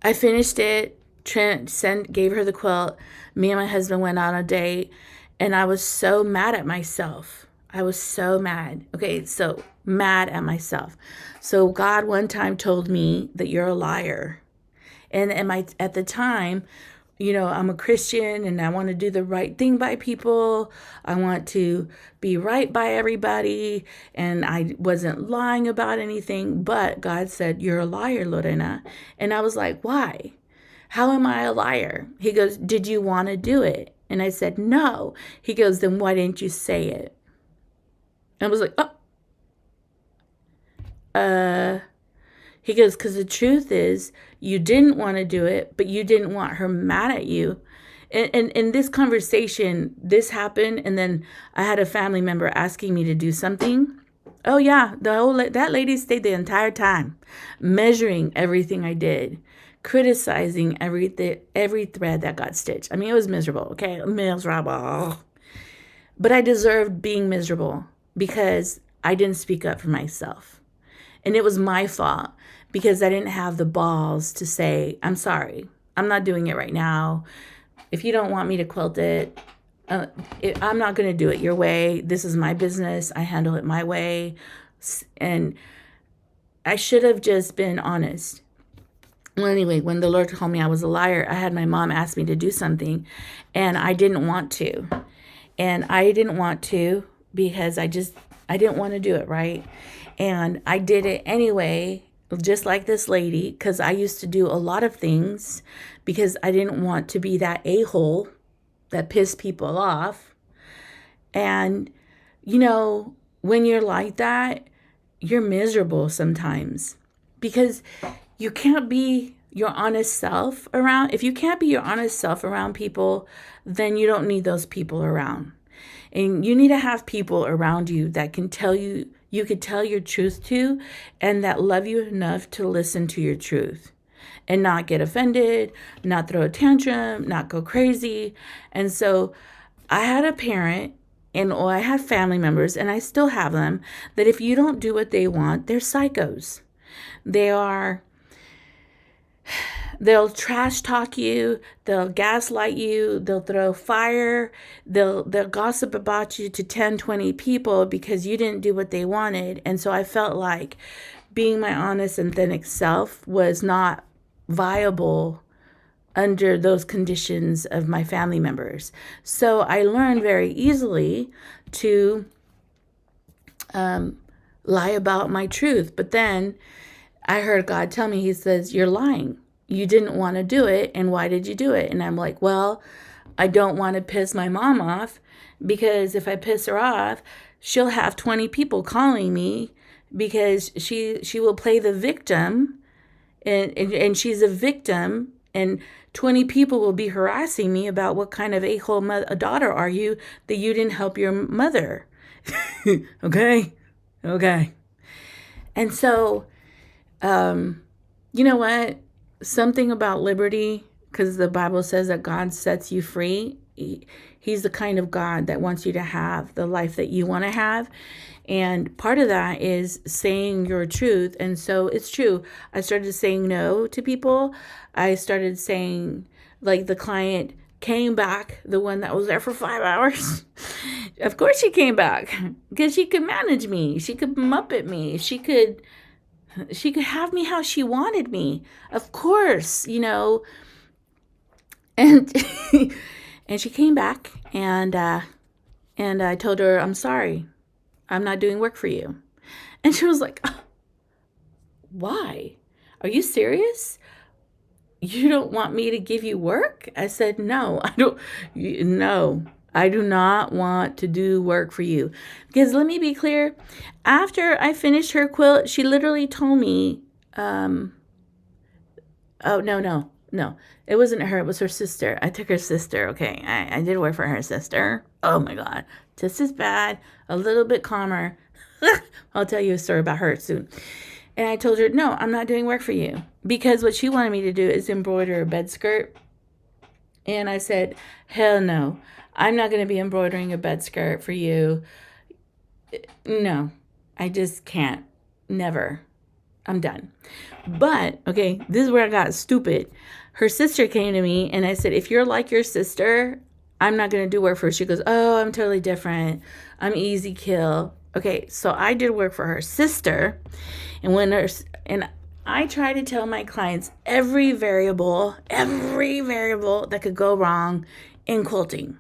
Speaker 1: I finished it. Trent gave her the quilt. Me and my husband went on a date. And I was so mad at myself. I was so mad. Okay, so mad at myself. So God one time told me that you're a liar. And at the time, I'm a Christian and I want to do the right thing by people. I want to be right by everybody. And I wasn't lying about anything. But God said, you're a liar, Lorena. And I was like, why? How am I a liar? He goes, did you want to do it? And I said, no. He goes, then why didn't you say it? And I was like, He goes, because the truth is you didn't want to do it, but you didn't want her mad at you. And in this conversation, this happened. And then I had a family member asking me to do something. Oh, yeah. That lady stayed the entire time, measuring everything I did, criticizing every thread that got stitched. I mean, it was miserable. Okay. Miserable. But I deserved being miserable because I didn't speak up for myself. And it was my fault because I didn't have the balls to say, I'm sorry, I'm not doing it right now. If you don't want me to quilt it, I'm not going to do it your way. This is my business. I handle it my way. And I should have just been honest. Well, anyway, when the Lord told me I was a liar, I had my mom ask me to do something, and I didn't want to. And I didn't want to because I didn't want to do it right. And I did it anyway, just like this lady, because I used to do a lot of things because I didn't want to be that a-hole that pissed people off. And, when you're like that, you're miserable sometimes because you can't be your honest self around. If you can't be your honest self around people, then you don't need those people around. And you need to have people around you that can tell you, you could tell your truth to, and that love you enough to listen to your truth and not get offended, not throw a tantrum, not go crazy. And so I had a parent I had family members, and I still have them, that if you don't do what they want, they're psychos. They'll trash talk you, they'll gaslight you, they'll throw fire, they'll gossip about you to 10, 20 people because you didn't do what they wanted. And so I felt like being my honest, authentic self was not viable under those conditions of my family members. So I learned very easily to lie about my truth. But then I heard God tell me, he says, you're lying. You didn't want to do it. And why did you do it? And I'm like, well, I don't want to piss my mom off, because if I piss her off, she'll have 20 people calling me because she will play the victim, and she's a victim, and 20 people will be harassing me about what kind of a-hole daughter are you that you didn't help your mother. Okay. And so, you know what? Something about liberty, because the Bible says that God sets you free. He's the kind of God that wants you to have the life that you want to have. And part of that is saying your truth. And so it's true. I started saying no to people. I started saying, like, the client came back, the one that was there for 5 hours. Of course she came back because she could manage me. She could muppet me. She could have me how she wanted me. Of course, you know. And and she came back, and I told her, I'm sorry. I'm not doing work for you. And she was like, oh, why? Are you serious? You don't want me to give you work? I said, no, I don't. No, I do not want to do work for you. Because let me be clear. After I finished her quilt, she literally told me, oh, no. It wasn't her. It was her sister. I took her sister. Okay. I did work for her sister. Oh my God. Just as bad. A little bit calmer. I'll tell you a story about her soon. And I told her, no, I'm not doing work for you. Because what she wanted me to do is embroider a bed skirt. And I said, hell no. I'm not going to be embroidering a bed skirt for you. No, I just can't. Never. I'm done. But, okay, this is where I got stupid. Her sister came to me and I said, if you're like your sister, I'm not going to do work for her. She goes, oh, I'm totally different. I'm easy kill. Okay, so I did work for her sister. And I try to tell my clients every variable that could go wrong in quilting.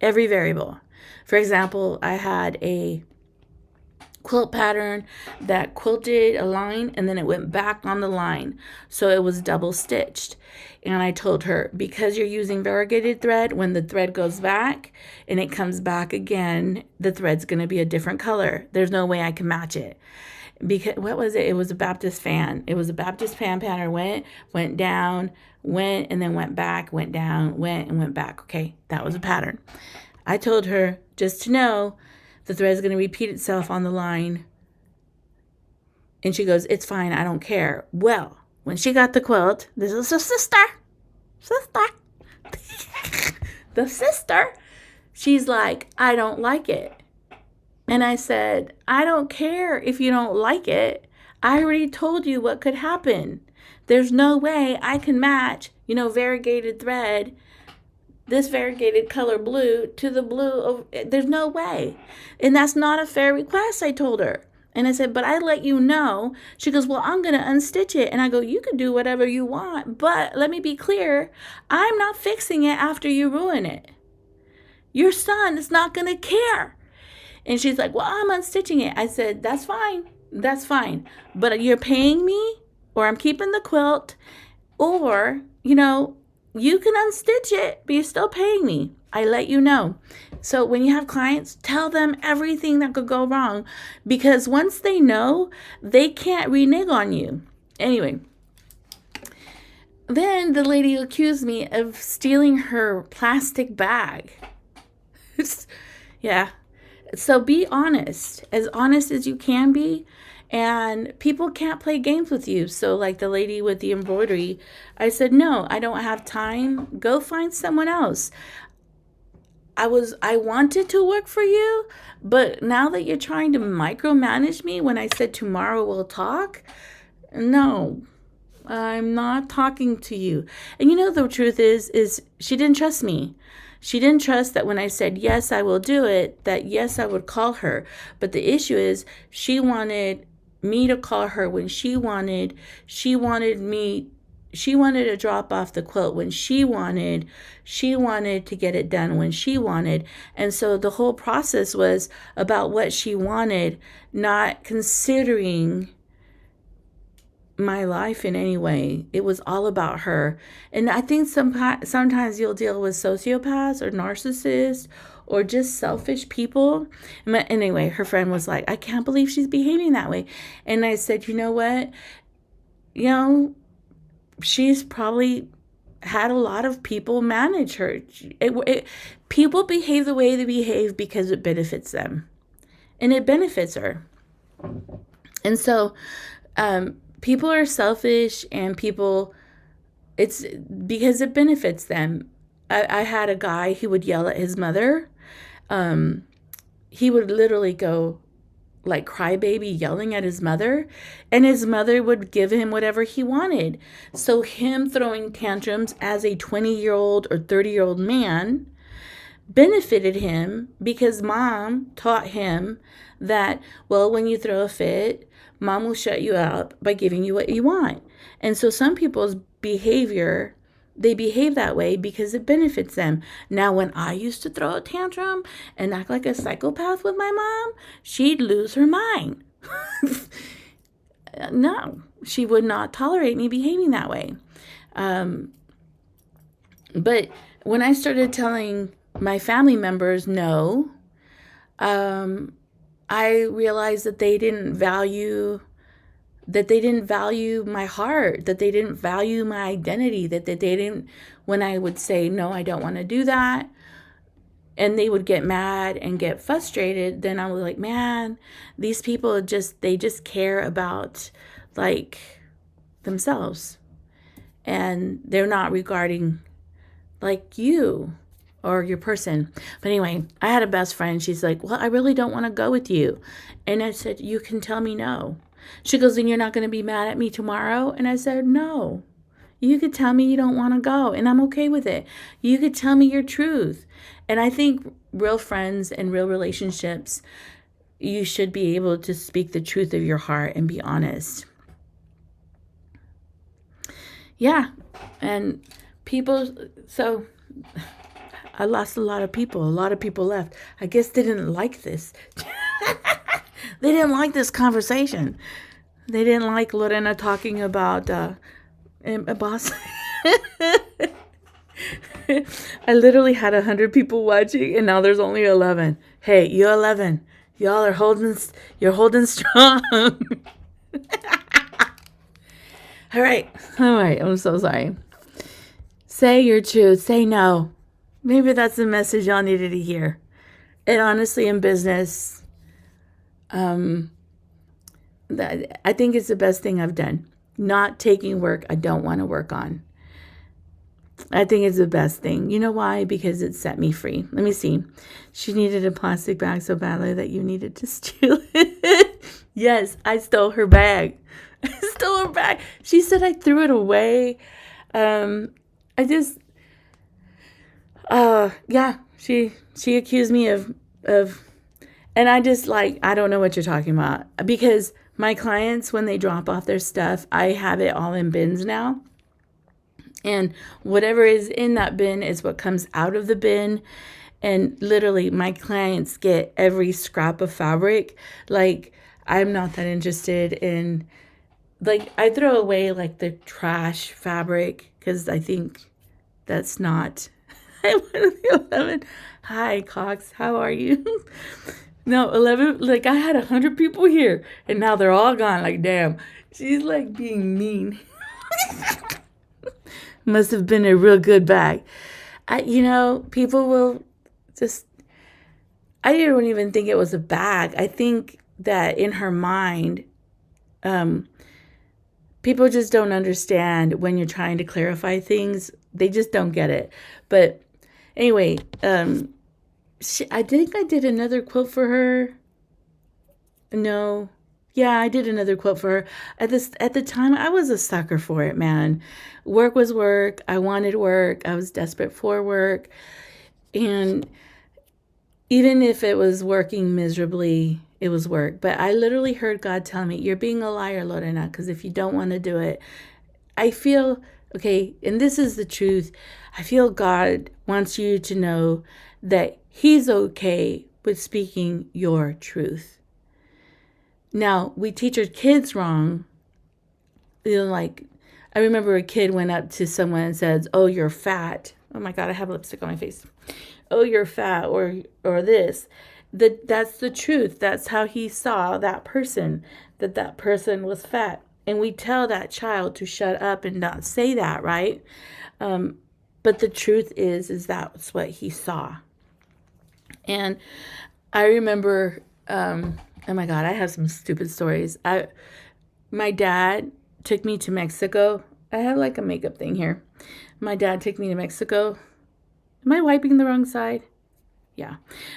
Speaker 1: Every variable. For example, I had a quilt pattern that quilted a line and then it went back on the line, so it was double stitched. And I told her, because you're using variegated thread, when the thread goes back and it comes back again, the thread's going to be a different color. There's no way I can match it. Because what was it? It was a Baptist fan. It was a Baptist fan pattern. Went down, went, and then went back, went down, went, and went back. Okay, that was a pattern. I told her, just to know, the thread is going to repeat itself on the line. And she goes, it's fine, I don't care. Well, when she got the quilt, this is her sister. The sister, she's like, I don't like it. And I said, I don't care if you don't like it. I already told you what could happen. There's no way I can match, variegated thread, this variegated color blue to the blue of, there's no way. And that's not a fair request, I told her. And I said, but I let you know. She goes, well, I'm going to unstitch it. And I go, you can do whatever you want, but let me be clear. I'm not fixing it after you ruin it. Your son is not going to care. And she's like, well, I'm unstitching it. I said, that's fine. But you're paying me, or I'm keeping the quilt, or, you can unstitch it, but you're still paying me. I let you know. So when you have clients, tell them everything that could go wrong, because once they know, they can't renege on you. Anyway, then the lady accused me of stealing her plastic bag. Yeah. So be honest as you can be. And people can't play games with you. So like the lady with the embroidery, I said, no, I don't have time. Go find someone else. I wanted to work for you, but now that you're trying to micromanage me when I said tomorrow we'll talk, no, I'm not talking to you. And you know, the truth is she didn't trust me. She didn't trust that when I said, yes, I will do it, that yes, I would call her. But the issue is she wanted me to call her when she wanted to drop off the quilt when she wanted to get it done when she wanted. And so the whole process was about what she wanted, not considering my life in any way. It was all about her. And I think sometimes you'll deal with sociopaths or narcissists or just selfish people. Anyway, her friend was like, I can't believe she's behaving that way. And I said, you know what? She's probably had a lot of people manage her. People behave the way they behave because it benefits them. And it benefits her. And so people are selfish, and it's because it benefits them. I had a guy who would yell at his mother. He would literally go like crybaby yelling at his mother, and his mother would give him whatever he wanted. So him throwing tantrums as a 20-year-old or 30-year-old man benefited him because mom taught him that, well, when you throw a fit, mom will shut you up by giving you what you want. And so some people's behavior, they behave that way because it benefits them. Now, when I used to throw a tantrum and act like a psychopath with my mom, she'd lose her mind. No, she would not tolerate me behaving that way. But when I started telling my family members no, I realized that they didn't value my heart, that they didn't value my identity, that they didn't, when I would say, no, I don't want to do that, and they would get mad and get frustrated, then I was like, man, these people they just care about like themselves, and they're not regarding like you or your person. But anyway, I had a best friend. She's like, well, I really don't want to go with you. And I said, you can tell me no. She goes, then you're not going to be mad at me tomorrow? And I said, no. You could tell me you don't want to go, and I'm okay with it. You could tell me your truth. And I think real friends and real relationships, you should be able to speak the truth of your heart and be honest. Yeah. And so I lost a lot of people. A lot of people left. I guess they didn't like this. They didn't like this conversation. They didn't like Lorena talking about a boss. I literally had 100 people watching, and now there's only 11. Hey, you 11. Y'all are you're holding strong. All right. I'm so sorry. Say your truth. Say no. Maybe that's the message y'all needed to hear. And honestly, in business, I think it's the best thing I've done. Not taking work I don't want to work on. I think it's the best thing. You know why? Because it set me free. Let me see. She needed a plastic bag so badly that you needed to steal it. Yes, I stole her bag. I stole her bag. She said I threw it away. She accused me of, and I just like, I don't know what you're talking about, because my clients, when they drop off their stuff, I have it all in bins now. And whatever is in that bin is what comes out of the bin. And literally, my clients get every scrap of fabric. Like, I'm not that interested in, like, I throw away, like, the trash fabric, because I think that's not, one of the 11. Hi, Cox. How are you? No, 11. Like, I had 100 people here, and now they're all gone. Like, damn. She's like being mean. Must have been a real good bag. People will just, I don't even think it was a bag. I think that in her mind, people just don't understand when you're trying to clarify things. They just don't get it. But anyway, I think I did another quote for her. No. Yeah, I did another quote for her. At the time, I was a sucker for it, man. Work was work. I wanted work. I was desperate for work. And even if it was working miserably, it was work. But I literally heard God tell me, you're being a liar, Lorena, because if you don't want to do it, I feel, okay, and this is the truth, I feel God wants you to know that He's okay with speaking your truth. Now, we teach our kids wrong. Like, I remember a kid went up to someone and said, oh, you're fat. Oh my God, I have lipstick on my face. Oh, you're fat, or this. That's the truth. That's how he saw that person, that person was fat. And we tell that child to shut up and not say that, right? But the truth is that's what he saw. And I remember, oh my God, I have some stupid stories. My dad took me to Mexico. I have like a makeup thing here. My dad took me to Mexico. Am I wiping the wrong side? Yeah.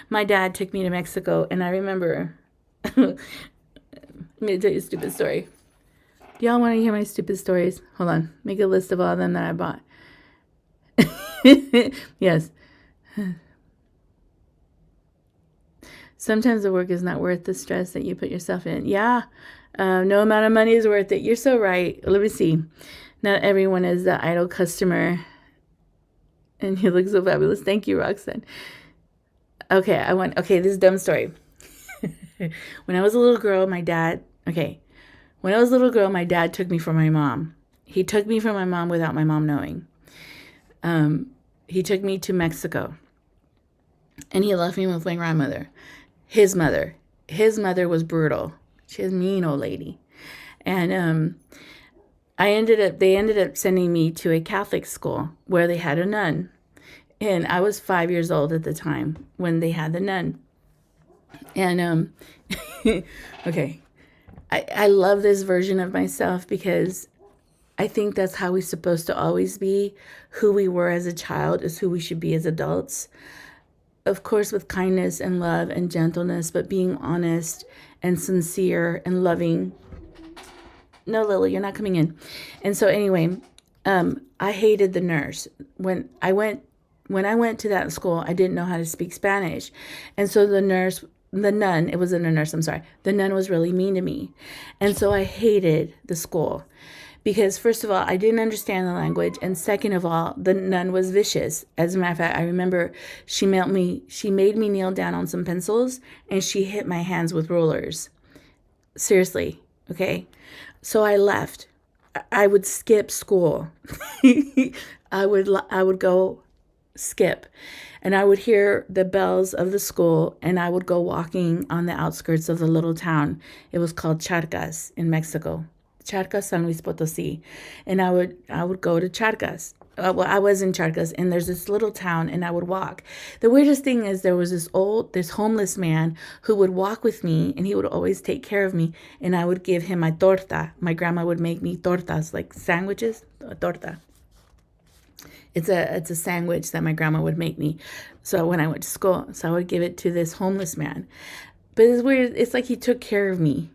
Speaker 1: My dad took me to Mexico, and I remember, I'm going to tell you a stupid story. Do y'all want to hear my stupid stories? Hold on. Make a list of all of them that I bought. Yes. Sometimes the work is not worth the stress that you put yourself in. Yeah. No amount of money is worth it. You're so right. Let me see. Not everyone is the idle customer. And you look so fabulous. Thank you, Roxanne. Okay, this is a dumb story. When I was a little girl, my dad took me from my mom. He took me from my mom without my mom knowing. He took me to Mexico. And he left me with my grandmother. His mother was brutal. She was a mean old lady. And they ended up sending me to a Catholic school where they had a nun. And I was 5 years old at the time when they had the nun. And, okay, I love this version of myself because I think that's how we're supposed to always be. Who we were as a child is who we should be as adults. Of course, with kindness and love and gentleness, but being honest and sincere and loving. No, Lily, you're not coming in. And so anyway, I hated the nurse. When I went to that school, I didn't know how to speak Spanish. And so the nun was really mean to me. And so I hated the school because first of all, I didn't understand the language. And second of all, the nun was vicious. As a matter of fact, I remember she made me kneel down on some pencils and she hit my hands with rulers. Seriously. Okay. So I left. I would skip school. I would go skip, and I would hear the bells of the school, and I would go walking on the outskirts of the little town. It was called Charcas in Mexico. Charcas, San Luis Potosí. And I would go to Charcas. I was in Charcas, and there's this little town, and I would walk. The weirdest thing is there was this homeless man who would walk with me, and he would always take care of me, and I would give him my torta. My grandma would make me tortas, like sandwiches, a torta. It's a sandwich that my grandma would make me. So when I went to school, so I would give it to this homeless man. But it's weird. It's like he took care of me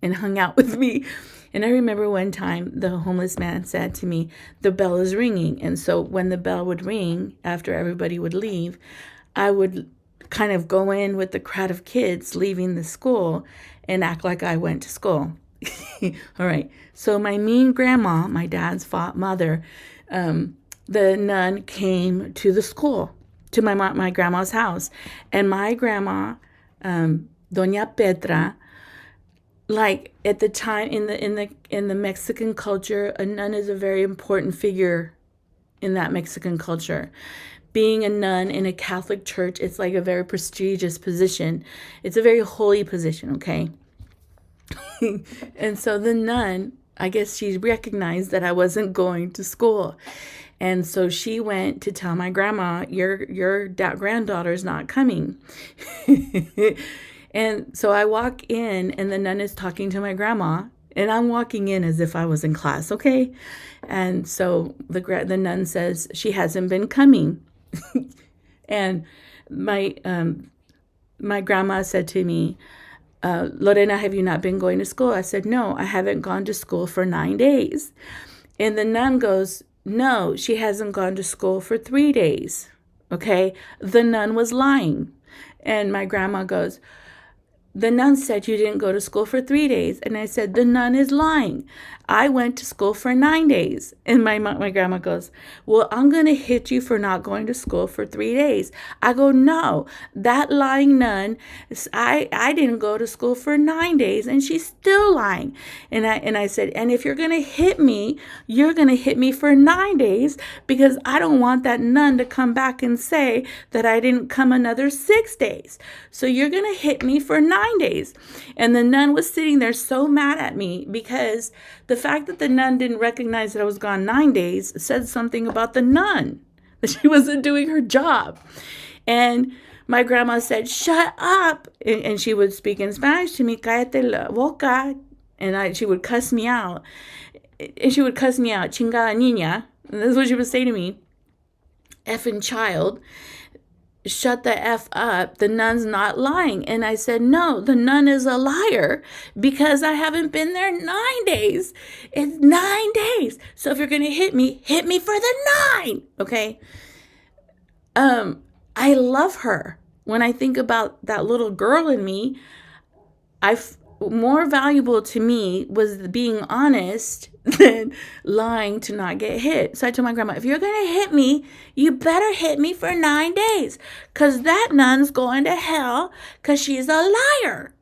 Speaker 1: and hung out with me. And I remember one time the homeless man said to me, the bell is ringing. And so when the bell would ring, after everybody would leave, I would kind of go in with the crowd of kids leaving the school and act like I went to school. All right. So my mean grandma, my dad's mother, the nun came to the school, to my grandma's house. And my grandma, Doña Petra, like at the time in the Mexican culture, a nun is a very important figure in that Mexican culture being a nun in a Catholic church, it's like a very prestigious position. It's a very holy position, okay? And so the nun, I guess she recognized that I wasn't going to school. And so she went to tell my grandma, your granddaughter's not coming. And so I walk in and the nun is talking to my grandma, and I'm walking in as if I was in class, okay? And so the nun says she hasn't been coming. And my grandma said to me, Lorena, have you not been going to school? I said, no, I haven't gone to school for 9 days. And the nun goes, no, she hasn't gone to school for 3 days. Okay? The nun was lying. And my grandma goes, the nun said you didn't go to school for 3 days. And I said, the nun is lying. I went to school for 9 days. And my grandma goes, well, I'm going to hit you for not going to school for 3 days. I go, no, that lying nun, I didn't go to school for 9 days, and she's still lying. And I said, and if you're going to hit me, you're going to hit me for 9 days, because I don't want that nun to come back and say that I didn't come another 6 days. So you're going to hit me for 9 days. And the nun was sitting there so mad at me, because the fact that the nun didn't recognize that I was gone 9 days said something about the nun, that she wasn't doing her job. And my grandma said, shut up. And she would speak in Spanish to me, cállate la boca. And she would cuss me out. And she would cuss me out, chingada niña. And that's what she would say to me. Effing child. Shut the F up. The nun's not lying. And I said, no, the nun is a liar, because I haven't been there 9 days. It's 9 days. So if you're going to hit me for the 9. Okay. I love her. When I think about that little girl in me, more valuable to me was being honest than lying to not get hit. So I told my grandma, if you're going to hit me, you better hit me for 9 days, because that nun's going to hell because she's a liar.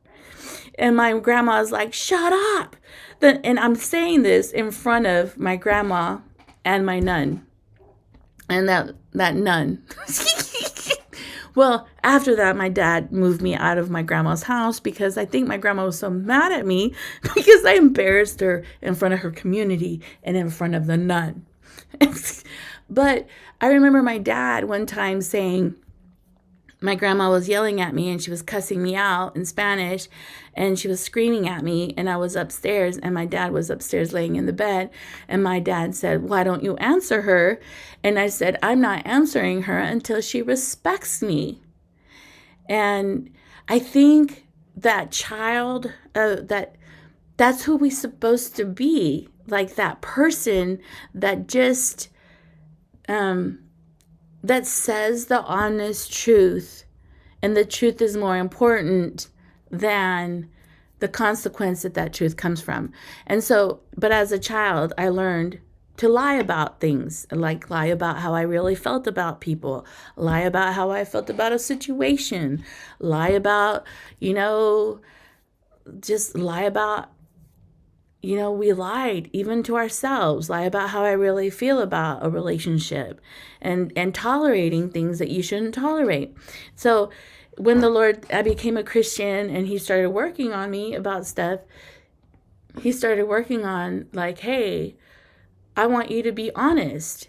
Speaker 1: And my grandma was like, shut up. And I'm saying this in front of my grandma and my nun. And that nun. Well, after that, my dad moved me out of my grandma's house, because I think my grandma was so mad at me because I embarrassed her in front of her community and in front of the nun. But I remember my dad one time saying, my grandma was yelling at me and she was cussing me out in Spanish, and she was screaming at me, and I was upstairs and my dad was upstairs laying in the bed, and my dad said, why don't you answer her? And I said, I'm not answering her until she respects me. And I think that child, that's who we're supposed to be, like that person that just that says the honest truth, and the truth is more important than the consequence that truth comes from. And so, but as a child, I learned to lie about things, like lie about how I really felt about people, lie about how I felt about a situation, lie about, just lie about, we lied even to ourselves, lie about how I really feel about a relationship, and tolerating things that you shouldn't tolerate. So when I became a Christian and he started working on me about stuff, he started working on like, hey, I want you to be honest.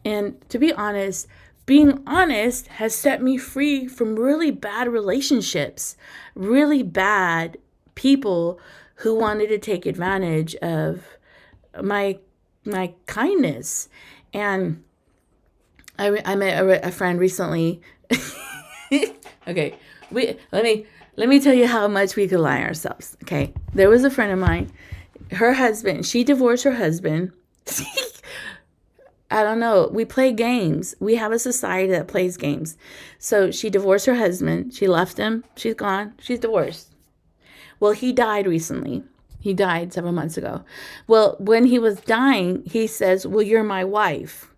Speaker 1: And to be honest, being honest has set me free from really bad relationships, really bad people who wanted to take advantage of my kindness. And I met a friend recently. Okay, let me tell you how much we could lie ourselves. Okay, there was a friend of mine. Her husband, she divorced her husband. I don't know. We play games. We have a society that plays games. So she divorced her husband. She left him. She's gone. She's divorced. Well, he died recently. He died several months ago. Well, when he was dying, he says, well, you're my wife.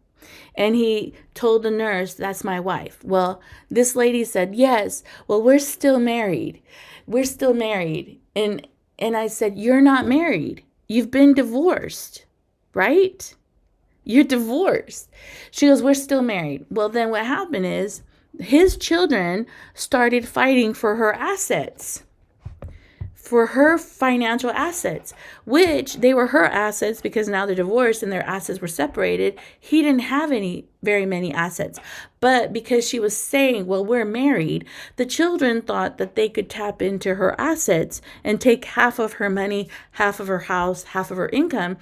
Speaker 1: And he told the nurse, that's my wife. Well, this lady said, yes. Well, we're still married. We're still married. And I said, you're not married. You've been divorced, right? You're divorced. She goes, we're still married. Well, then what happened is his children started fighting for her assets, for her financial assets, which they were her assets because now they're divorced and their assets were separated. He didn't have very many assets. But because she was saying, well, we're married, the children thought that they could tap into her assets and take half of her money, half of her house, half of her income.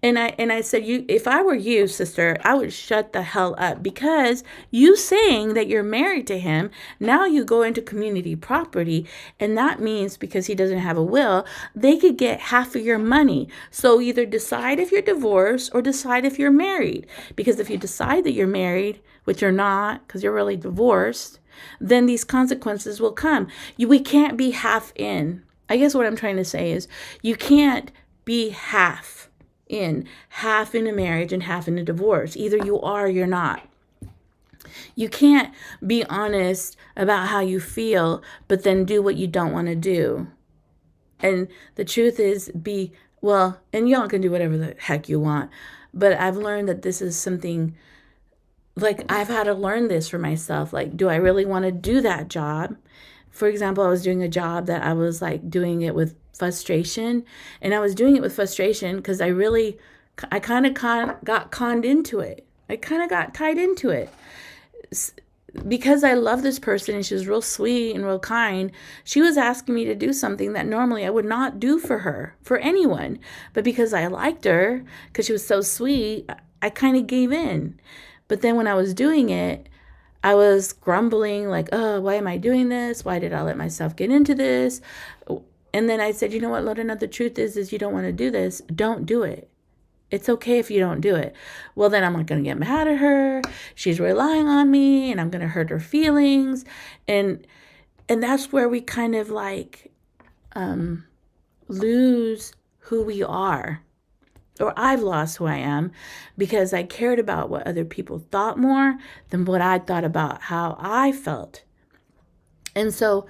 Speaker 1: And I said, if I were you, sister, I would shut the hell up, because you saying that you're married to him, now you go into community property, and that means because he doesn't have a will, they could get half of your money. So either decide if you're divorced or decide if you're married. Because if you decide that you're married, which you're not, because you're really divorced, then these consequences will come. We can't be half in. I guess what I'm trying to say is you can't be half in a marriage and half in a divorce. Either you are or you're not. You can't be honest about how you feel, but then do what you don't want to do. And the truth is, and y'all can do whatever the heck you want, but I've learned that this is something, like, I've had to learn this for myself. Like, do I really want to do that job? For example, I was doing a job that I was like doing it with frustration, and I was doing it with frustration because I kind of got conned into it. I kind of got tied into it. Because I love this person and she was real sweet and real kind, she was asking me to do something that normally I would not do for her, for anyone. But because I liked her, because she was so sweet, I kind of gave in. But then when I was doing it, I was grumbling like, oh, why am I doing this? Why did I let myself get into this? And then I said, you know what, Lorena, the truth is you don't want to do this. Don't do it. It's okay if you don't do it. Well, then I'm not going to get mad at her. She's relying on me and I'm going to hurt her feelings. And that's where we kind of like lose who we are. Or I've lost who I am because I cared about what other people thought more than what I thought about how I felt. And so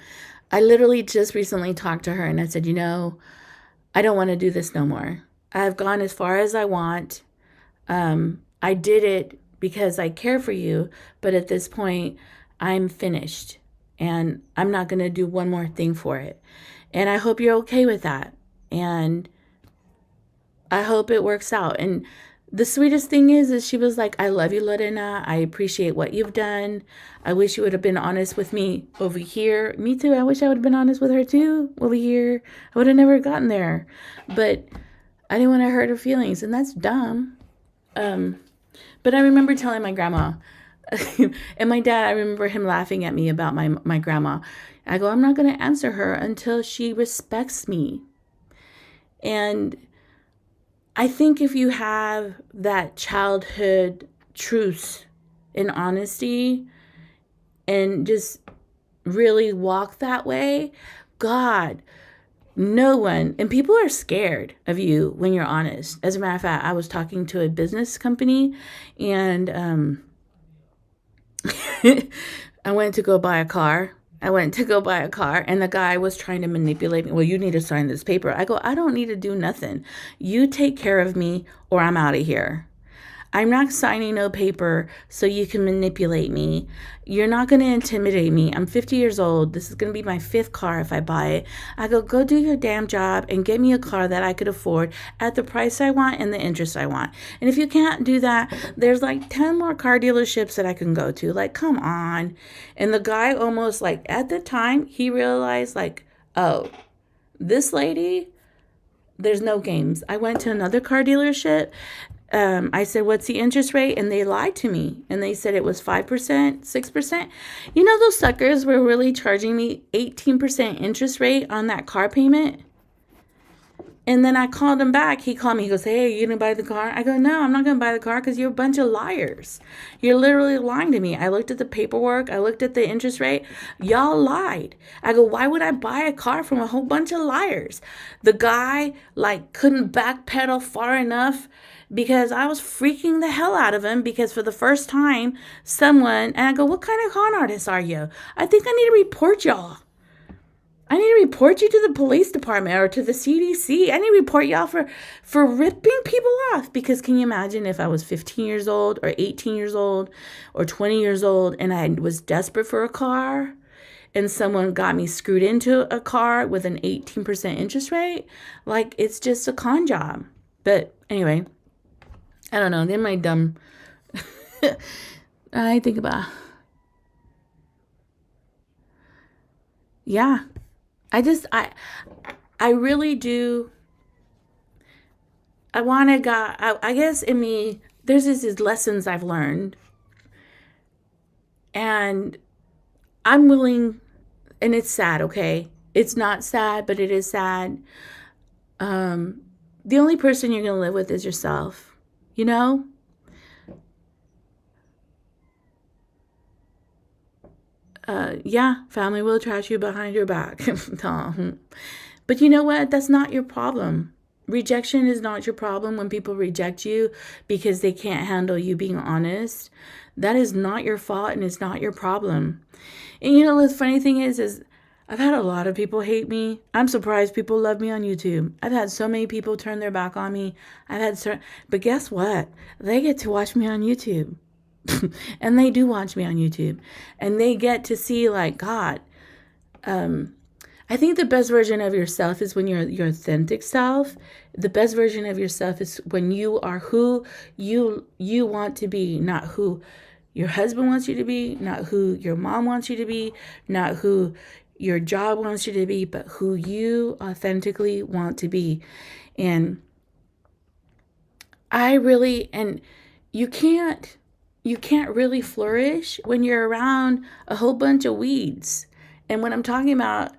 Speaker 1: I literally just recently talked to her and I said, I don't want to do this no more. I've gone as far as I want. I did it because I care for you, but at this point, I'm finished, and I'm not going to do one more thing for it. And I hope you're okay with that, and I hope it works out. And the sweetest thing is she was like, I love you, Lorena. I appreciate what you've done. I wish you would have been honest with me over here. Me too. I wish I would have been honest with her too over here. I would have never gotten there. But I didn't want to hurt her feelings, and that's dumb. But I remember telling my grandma, and my dad, I remember him laughing at me about my grandma. I go, I'm not going to answer her until she respects me. And I think if you have that childhood truth and honesty and just really walk that way, God, no one, and people are scared of you when you're honest. As a matter of fact, I was talking to a business company and I went to go buy a car. And the guy was trying to manipulate me. Well, you need to sign this paper. I go, I don't need to do nothing. You take care of me or I'm out of here. I'm not signing no paper so you can manipulate me. You're not going to intimidate me. I'm 50 years old. This is going to be my 5th car if I buy it. I go do your damn job and get me a car that I could afford at the price I want and the interest I want. And if you can't do that, there's like 10 more car dealerships that I can go to. Like, come on. And the guy almost like, at the time, he realized like, oh, this lady, there's no games. I went to another car dealership. I said, what's the interest rate? And they lied to me. And they said it was 5%, 6%. Those suckers were really charging me 18% interest rate on that car payment. And then I called him back. He called me. He goes, hey, you didn't buy the car? I go, no, I'm not going to buy the car because you're a bunch of liars. You're literally lying to me. I looked at the paperwork. I looked at the interest rate. Y'all lied. I go, why would I buy a car from a whole bunch of liars? The guy couldn't backpedal far enough because I was freaking the hell out of him because for the first time, and I go, what kind of con artist are you? I think I need to report y'all. I need to report you to the police department or to the CDC. I need to report y'all for ripping people off. Because can you imagine if I was 15 years old or 18 years old or 20 years old and I was desperate for a car and someone got me screwed into a car with an 18% interest rate? Like, it's just a con job. But anyway, I don't know. They're my dumb. I think about. Yeah. I really do. I want to go. I guess in me, there's these lessons I've learned. And I'm willing, and it's sad, okay? It's not sad, but it is sad. The only person you're going to live with is yourself, you know? Yeah, family will trash you behind your back. But you know what? That's not your problem. Rejection is not your problem. When people reject you because they can't handle you being honest, that is not your fault and it's not your problem. And you know, the funny thing is I've had a lot of people hate me. I'm surprised people love me on YouTube. I've had so many people turn their back on me. But guess what? They get to watch me on YouTube. And they do watch me on YouTube. And they get to see, like, God, I think the best version of yourself is when you're your authentic self. The best version of yourself is when you are who you want to be, not who your husband wants you to be, not who your mom wants you to be, not who your job wants you to be, but who you authentically want to be. And you can't really flourish when you're around a whole bunch of weeds. And when I'm talking about,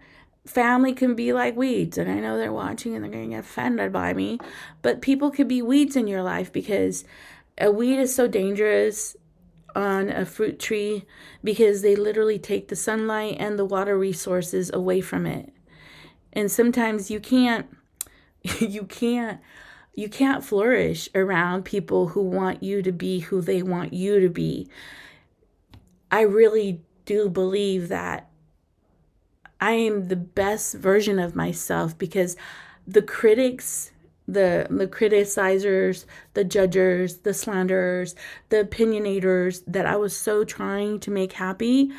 Speaker 1: family can be like weeds, and I know they're watching and they're going to get offended by me, but people could be weeds in your life, because a weed is so dangerous on a fruit tree because they literally take the sunlight and the water resources away from it. And sometimes you can't flourish around people who want you to be who they want you to be. I really do believe that I am the best version of myself, because the critics, the criticizers, the judgers, the slanderers, the opinionators that I was so trying to make happy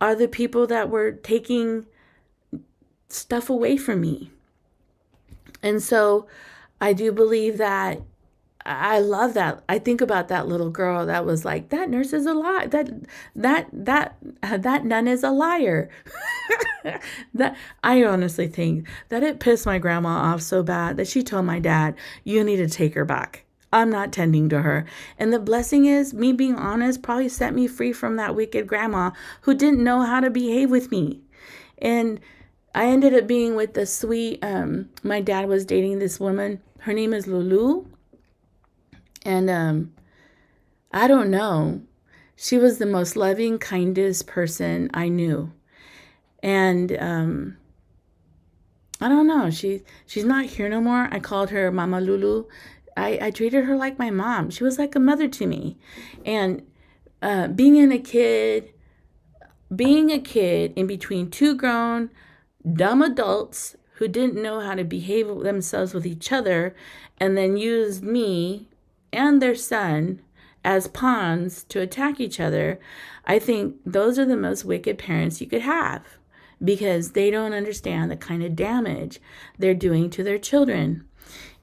Speaker 1: are the people that were taking stuff away from me. And so I do believe that. I love that. I think about that little girl that was like, that nurse is a lie. That nun is a liar. That I honestly think that it pissed my grandma off so bad that she told my dad, you need to take her back. I'm not tending to her. And the blessing is, me being honest probably set me free from that wicked grandma who didn't know how to behave with me. And I ended up being with the sweet, my dad was dating this woman. Her name is Lulu. And I don't know. She was the most loving, kindest person I knew. And I don't know. She's not here no more. I called her Mama Lulu. I treated her like my mom. She was like a mother to me. And being a kid in between two grown, dumb adults who didn't know how to behave themselves with each other, and then used me and their son as pawns to attack each other, I think those are the most wicked parents you could have, because they don't understand the kind of damage they're doing to their children.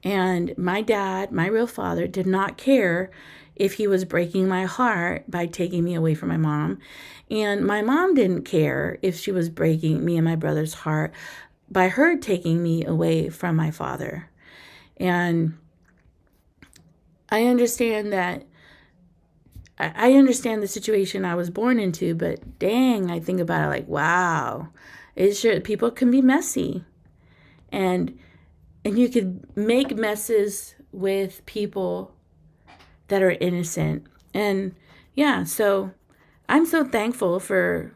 Speaker 1: And my dad, my real father, did not care if he was breaking my heart by taking me away from my mom. And my mom didn't care if she was breaking me and my brother's heart by her taking me away from my father. And I understand that. I understand the situation I was born into, but dang, I think about it like, wow, people can be messy, and you could make messes with people that are innocent. And yeah, so I'm so thankful for.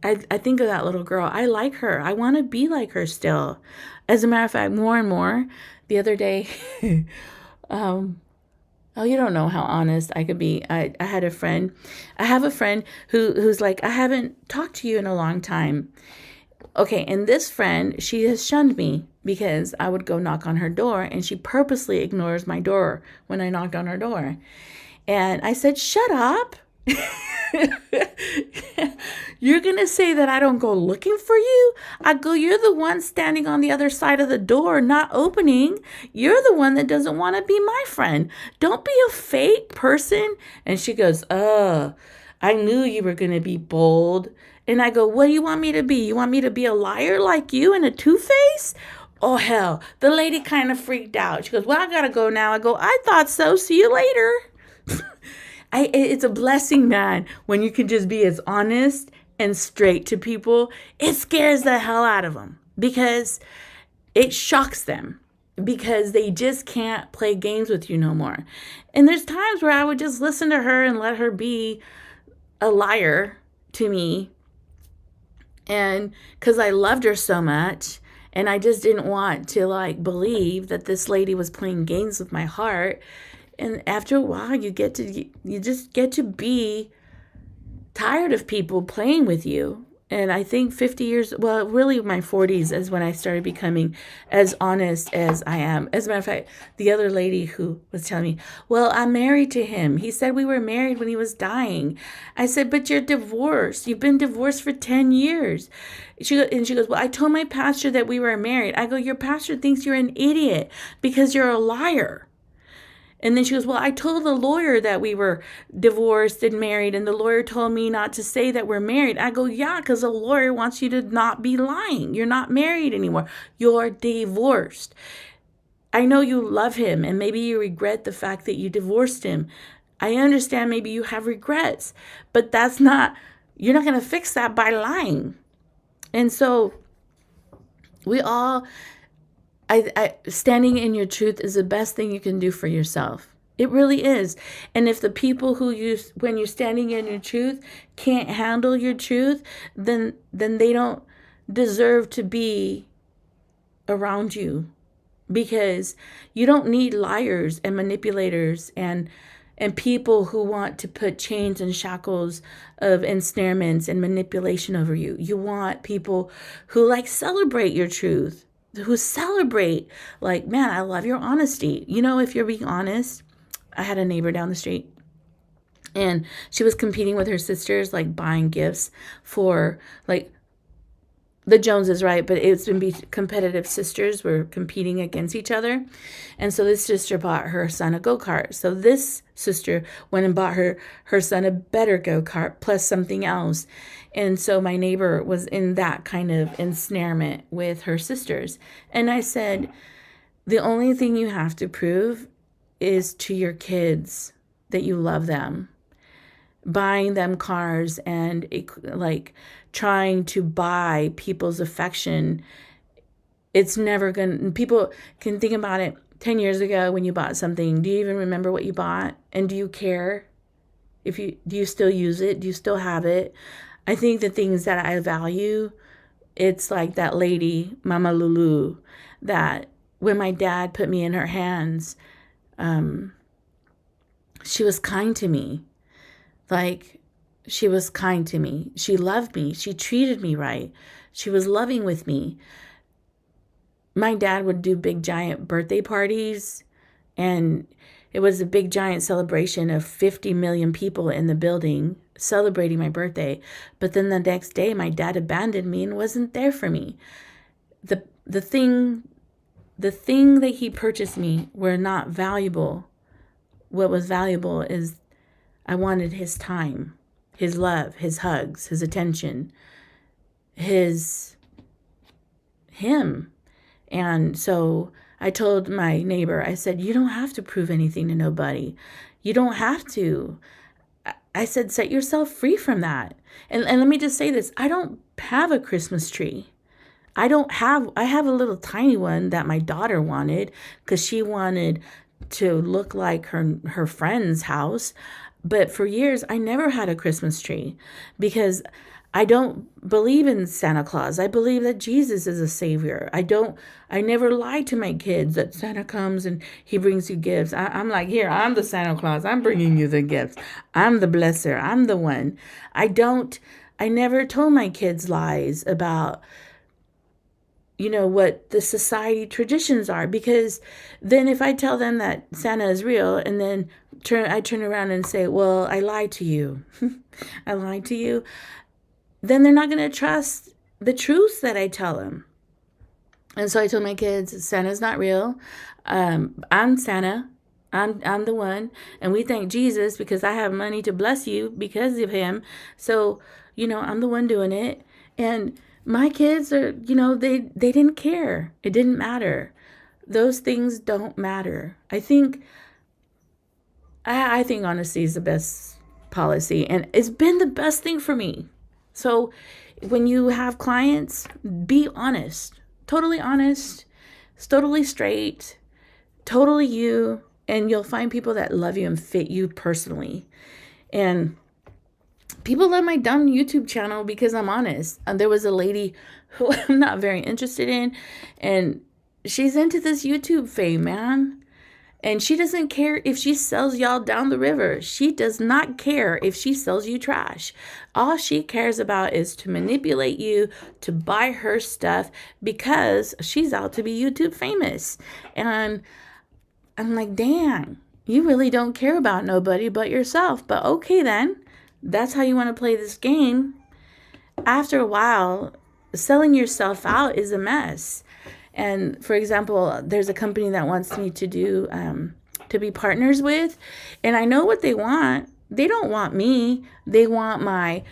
Speaker 1: I think of that little girl. I like her. I want to be like her still. As a matter of fact, more and more. The other day. Oh, you don't know how honest I could be. I have a friend who's like, I haven't talked to you in a long time. Okay, and this friend, she has shunned me because I would go knock on her door, and she purposely ignores my door when I knocked on her door. And I said, shut up. You're going to say that I don't go looking for you? I go, you're the one standing on the other side of the door, not opening. You're the one that doesn't want to be my friend. Don't be a fake person. And she goes, I knew you were going to be bold. And I go, what do you want me to be? You want me to be a liar like you and a two-face? Oh, hell. The lady kind of freaked out. She goes, well, I got to go now. I go, I thought so. See you later. It's a blessing, man, when you can just be as honest and straight to people. It scares the hell out of them because it shocks them because they just can't play games with you no more. And there's times where I would just listen to her and let her be a liar to me. And because I loved her so much, and I just didn't want to believe that this lady was playing games with my heart. And after a while, you just get to be tired of people playing with you. And I think 50 years, well, really my 40s is when I started becoming as honest as I am. As a matter of fact, the other lady who was telling me, well, I'm married to him. He said we were married when he was dying. I said, but you're divorced. You've been divorced for 10 years. She goes, well, I told my pastor that we were married. I go, your pastor thinks you're an idiot because you're a liar. And then she goes, well, I told the lawyer that we were divorced and married, and the lawyer told me not to say that we're married. I go, yeah, because the lawyer wants you to not be lying. You're not married anymore. You're divorced. I know you love him, and maybe you regret the fact that you divorced him. I understand maybe you have regrets, but you're not going to fix that by lying. And so standing in your truth is the best thing you can do for yourself. It really is. And if the people when you're standing in your truth can't handle your truth, then they don't deserve to be around you, because you don't need liars and manipulators and people who want to put chains and shackles of ensnarements and manipulation over you. You want people who celebrate your truth, who celebrate, man, I love your honesty. If you're being honest, I had a neighbor down the street, and she was competing with her sisters, buying gifts for, the Joneses, right? But it's been competitive sisters were competing against each other. And so this sister bought her son a go-kart. So this sister went and bought her son a better go-kart plus something else. And so my neighbor was in that kind of ensnarement with her sisters. And I said, the only thing you have to prove is to your kids that you love them. Buying them cars and trying to buy people's affection, it's never gonna. People can think about it. 10 years ago when you bought something, do you even remember what you bought? And do you care? Do you still use it? Do you still have it? I think the things that I value, it's like that lady, Mama Lulu, that when my dad put me in her hands, she was kind to me. She was kind to me. She loved me. She treated me right. She was loving with me. My dad would do big, giant birthday parties, and it was a big, giant celebration of 50 million people in the building celebrating my birthday. But then the next day, my dad abandoned me and wasn't there for me. The thing that he purchased me were not valuable. What was valuable is I wanted his time, his love, his hugs, his attention, him. And so I told my neighbor, I said, you don't have to prove anything to nobody. You don't have to. I said, set yourself free from that. And let me just say this. I don't have a Christmas tree. I have a little tiny one that my daughter wanted because she wanted to look like her friend's house. But for years, I never had a Christmas tree because I don't believe in Santa Claus. I believe that Jesus is a savior. I never lie to my kids that Santa comes and he brings you gifts. I'm like, here, I'm the Santa Claus. I'm bringing you the gifts. I'm the blesser. I'm the one. I never told my kids lies about what the society traditions are. Because then if I tell them that Santa is real and then I turn around and say, well, I lied to you. I lied to you. Then they're not going to trust the truth that I tell them. And so I told my kids, Santa's not real. I'm Santa. I'm the one. And we thank Jesus because I have money to bless you because of him. So, I'm the one doing it. And my kids are, they didn't care. It didn't matter. Those things don't matter. I think honesty is the best policy, and it's been the best thing for me. So when you have clients, be honest, totally straight, totally you, and you'll find people that love you and fit you personally. And people love my dumb YouTube channel because I'm honest. And there was a lady who I'm not very interested in, and she's into this YouTube fame, man. And she doesn't care if she sells y'all down the river. She does not care if she sells you trash. All she cares about is to manipulate you to buy her stuff because she's out to be YouTube famous. And I'm like, dang, you really don't care about nobody but yourself. But okay then, that's how you want to play this game. After a while, selling yourself out is a mess. And for example, there's a company that wants me to do, to be partners with, and I know what they want. They don't want me. They want my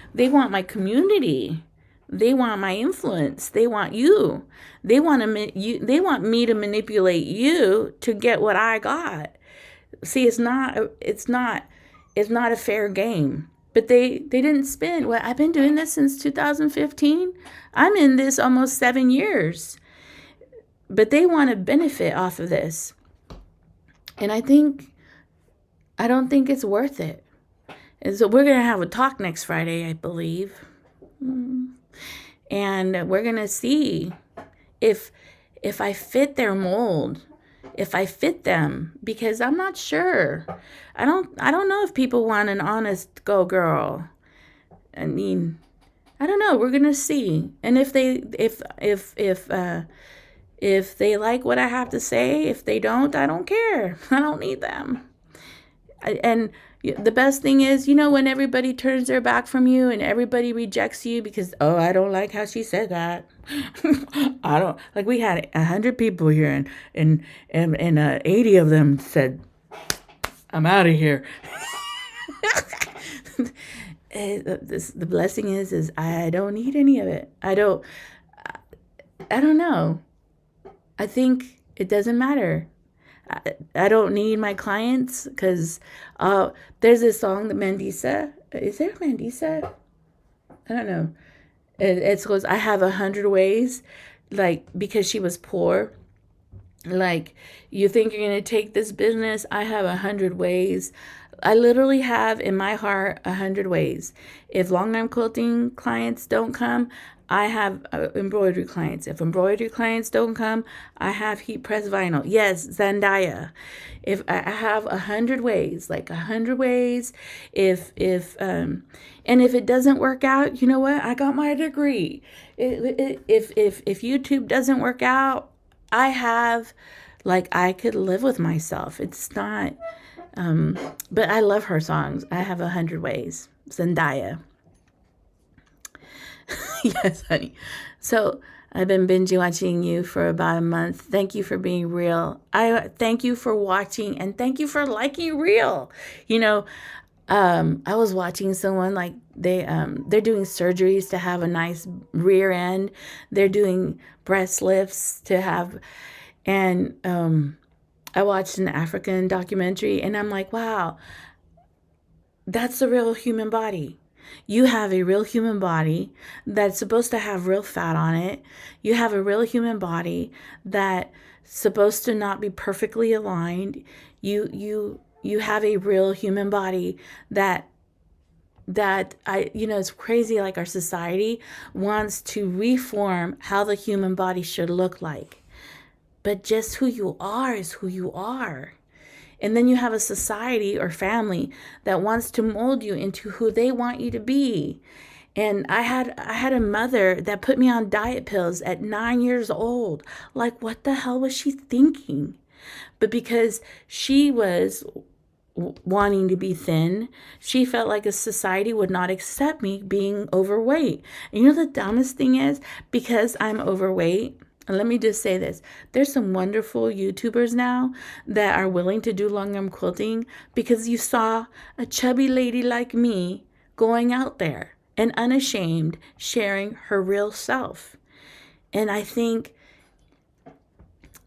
Speaker 1: community. They want my influence. They want you. They want me to manipulate you to get what I got. See, it's not a fair game. But they didn't spend. Well, I've been doing this since 2015. I'm in this almost 7 years. But they want to benefit off of this. And I don't think it's worth it. And so we're going to have a talk next Friday, I believe. And we're going to see if I fit their mold, if I fit them, because I'm not sure. I don't know if people want an honest go girl. I mean, I don't know. We're going to see. And if they like what I have to say, if they don't, I don't care. I don't need them. And the best thing is, when everybody turns their back from you and everybody rejects you because, oh, I don't like how she said that. I don't, like we had 100 people here and 80 of them said, I'm out of here. The blessing is I don't need any of it. I don't know. I think it doesn't matter. I don't need my clients because there's this song that Mandisa, is there Mandisa? I don't know. It goes, I have 100 ways, like, because she was poor. Like, you think you're going to take this business? I have 100 ways. I literally have in my heart 100 ways. If long arm quilting clients don't come, I have embroidery clients. If embroidery clients don't come, I have heat press vinyl. Yes, Zendaya. If I have 100 ways, like 100 ways. And if it doesn't work out, you know what? I got my degree. If YouTube doesn't work out, I have, like, I could live with myself. It's not, but I love her songs. I have 100 ways. Zendaya. Yes, honey. So I've been binge watching you for about a month. Thank you for being real. I thank you for watching and thank you for liking real. I was watching someone, like, they're doing surgeries to have a nice rear end. They're doing breast lifts to have, and I watched an African documentary and I'm like, wow, that's the real human body. You have a real human body that's supposed to have real fat on it. You have a real human body that's supposed to not be perfectly aligned. You have a real human body that it's crazy, like our society wants to reform how the human body should look like. But just who you are is who you are. And then you have a society or family that wants to mold you into who they want you to be. And I had a mother that put me on diet pills at 9 years old. Like, what the hell was she thinking? But because she was wanting to be thin, she felt like a society would not accept me being overweight. And you know the dumbest thing is, because I'm overweight, and let me just say this, there's some wonderful YouTubers now that are willing to do long arm quilting because you saw a chubby lady like me going out there and unashamed sharing her real self. And I think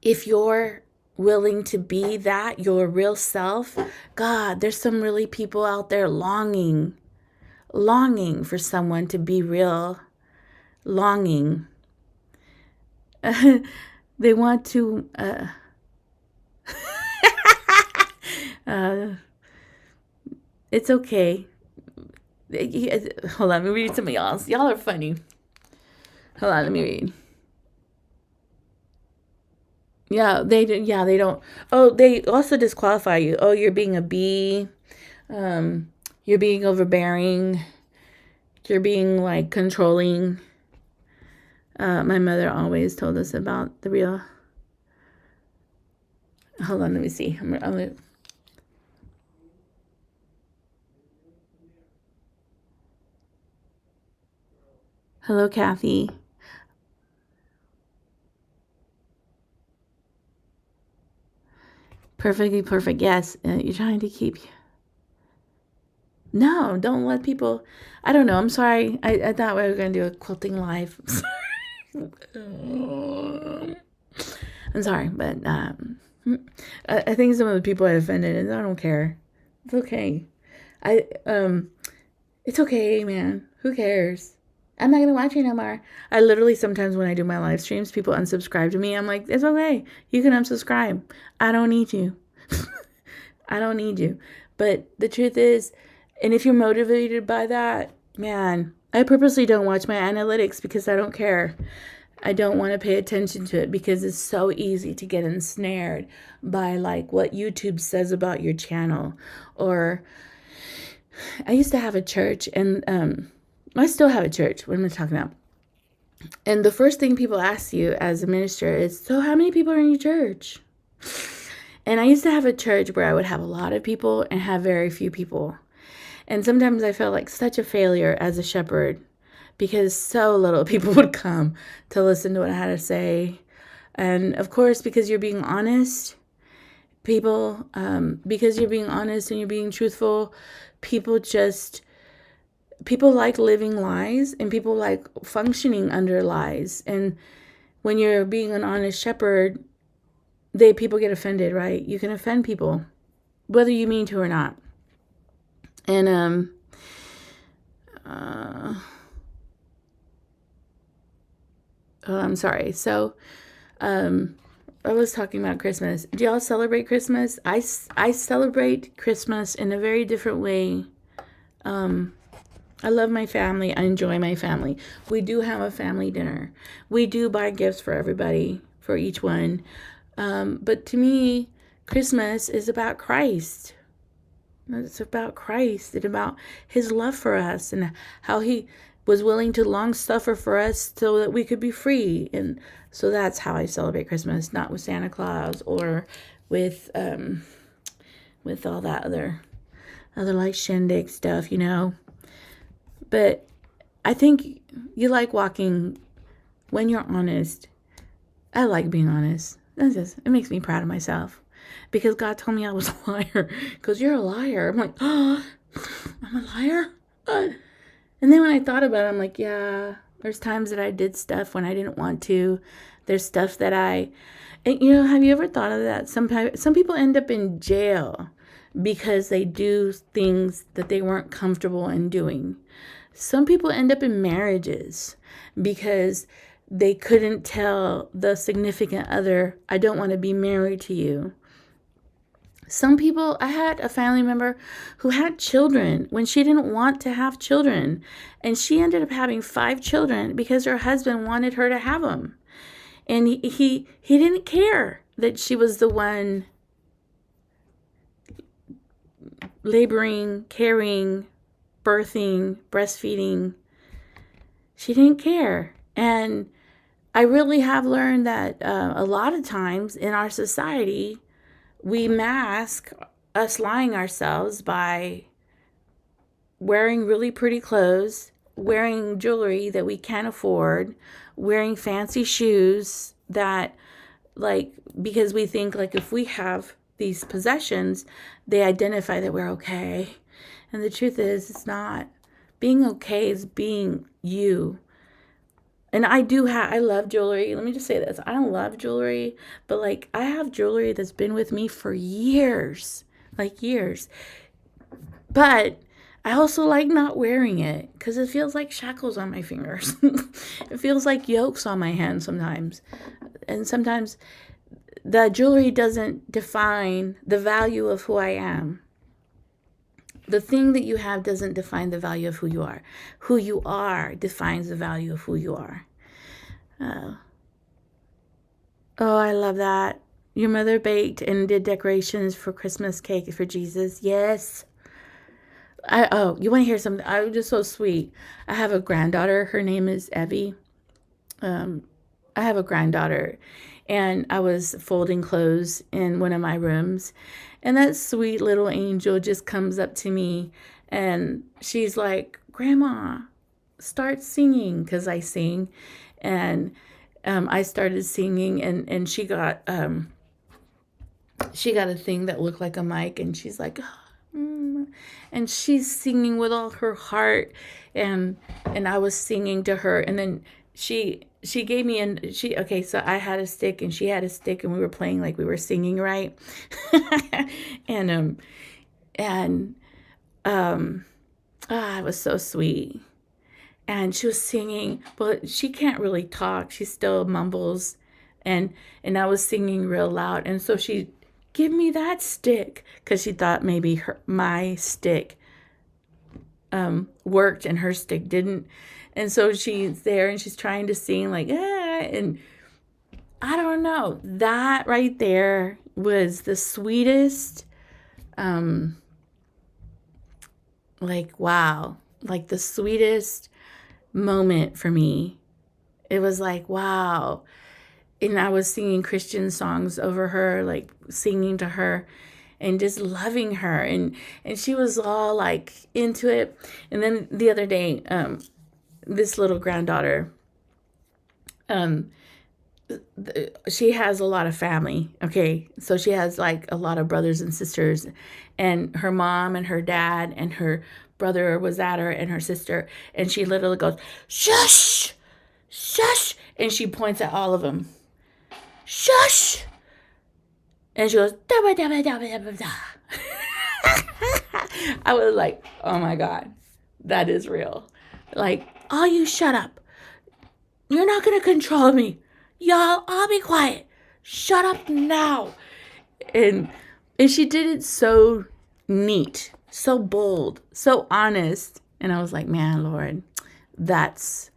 Speaker 1: if you're willing to be that, your real self, God, there's some really people out there longing for someone to be real, longing. They want to, it's okay. Hold on, let me read some of y'all's. Y'all are funny. Hold on, let me read. Yeah, they don't. Oh, they also disqualify you. Oh, you're being a bee. You're being overbearing. You're being like controlling. My mother always told us about the real. Hold on, let me see. Hello, Kathy. Perfectly perfect. Yes, you're trying to keep. No, don't let people. I don't know. I'm sorry. I thought we were going to do a quilting live. I'm sorry, but I think some of the people I offended, and I don't care. It's okay. It's okay, man. Who cares? I'm not gonna watch you no more. I literally sometimes when I do my live streams, people unsubscribe to me. I'm like, it's okay. You can unsubscribe. I don't need you. I don't need you. But the truth is, and if you're motivated by that, man, I purposely don't watch my analytics because I don't care. I don't want to pay attention to it because it's so easy to get ensnared by like what YouTube says about your channel. Or I used to have a church, and I still have a church. What am I talking about? And the first thing people ask you as a minister is, so how many people are in your church? And I used to have a church where I would have a lot of people and have very few people. And sometimes I felt like such a failure as a shepherd because so little people would come to listen to what I had to say. And of course, because you're being honest, because you're being honest and you're being truthful, people like living lies, and people like functioning under lies. And when you're being an honest shepherd, people get offended, right? You can offend people, whether you mean to or not. And I'm sorry. So I was talking about Christmas. Do y'all celebrate Christmas? I celebrate Christmas in a very different way. I love my family. I enjoy my family. We do have a family dinner. We do buy gifts for everybody, for each one. But to me, Christmas is about Christ. It's about Christ and about his love for us and how he was willing to long suffer for us so that we could be free. And so that's how I celebrate Christmas, not with Santa Claus or with all that other like shindig stuff, you know. But I think you like walking when you're honest. I like being honest. It makes me proud of myself. Because God told me I was a liar. Because you're a liar. I'm like, oh, I'm a liar? And then when I thought about it, I'm like, yeah, there's times that I did stuff when I didn't want to. There's stuff that and, you know, have you ever thought of that? Some people end up in jail because they do things that they weren't comfortable in doing. Some people end up in marriages because they couldn't tell the significant other, I don't want to be married to you. Some people, I had a family member who had children when she didn't want to have children. And she ended up having 5 children because her husband wanted her to have them. And he didn't care that she was the one laboring, caring, birthing, breastfeeding She didn't care. And I really have learned that a lot of times in our society, we mask us lying ourselves by wearing really pretty clothes, wearing jewelry that we can't afford, wearing fancy shoes that, like, because we think, like, if we have these possessions, they identify that we're okay. And the truth is, it's not. Being okay is being you. And I love jewelry. Let me just say this. I don't love jewelry, but like I have jewelry that's been with me for years, like years. But I also like not wearing it because it feels like shackles on my fingers. It feels like yokes on my hands sometimes. And sometimes the jewelry doesn't define the value of who I am. The thing that you have doesn't define the value of who you are. Who you are defines the value of who you are. Oh, I love that. Your mother baked and did decorations for Christmas cake for Jesus. Yes. You want to hear something? I'm just so sweet. I have a granddaughter. Her name is Evie. I have a granddaughter, and I was folding clothes in one of my rooms, and that sweet little angel just comes up to me, and she's like, "Grandma, start singing," because I sing, and I started singing, and she got a thing that looked like a mic, and she's like, and she's singing with all her heart, and I was singing to her, and then she gave me okay, so I had a stick and she had a stick, and we were playing like we were singing, right? and it was so sweet. And she was singing, but she can't really talk. She still mumbles, and I was singing real loud, and so she give me that stick because she thought maybe my stick worked and her stick didn't. And so she's there and she's trying to sing like, and I don't know. That right there was the sweetest, like, wow, like the sweetest moment for me. It was like, wow. And I was singing Christian songs over her, like singing to her and just loving her. And she was all like into it. And then the other day, this little granddaughter, she has a lot of family. Okay. So she has like a lot of brothers and sisters, and her mom and her dad and her brother was at her, and her sister. And she literally goes, "Shush, shush." And she points at all of them. "Shush." And she goes, "Da, da, da, da, da, da." I was like, oh my God, that is real. Like, all you shut up. You're not going to control me. Y'all, I'll be quiet. Shut up now. And she did it so neat, so bold, so honest. And I was like, man, Lord, and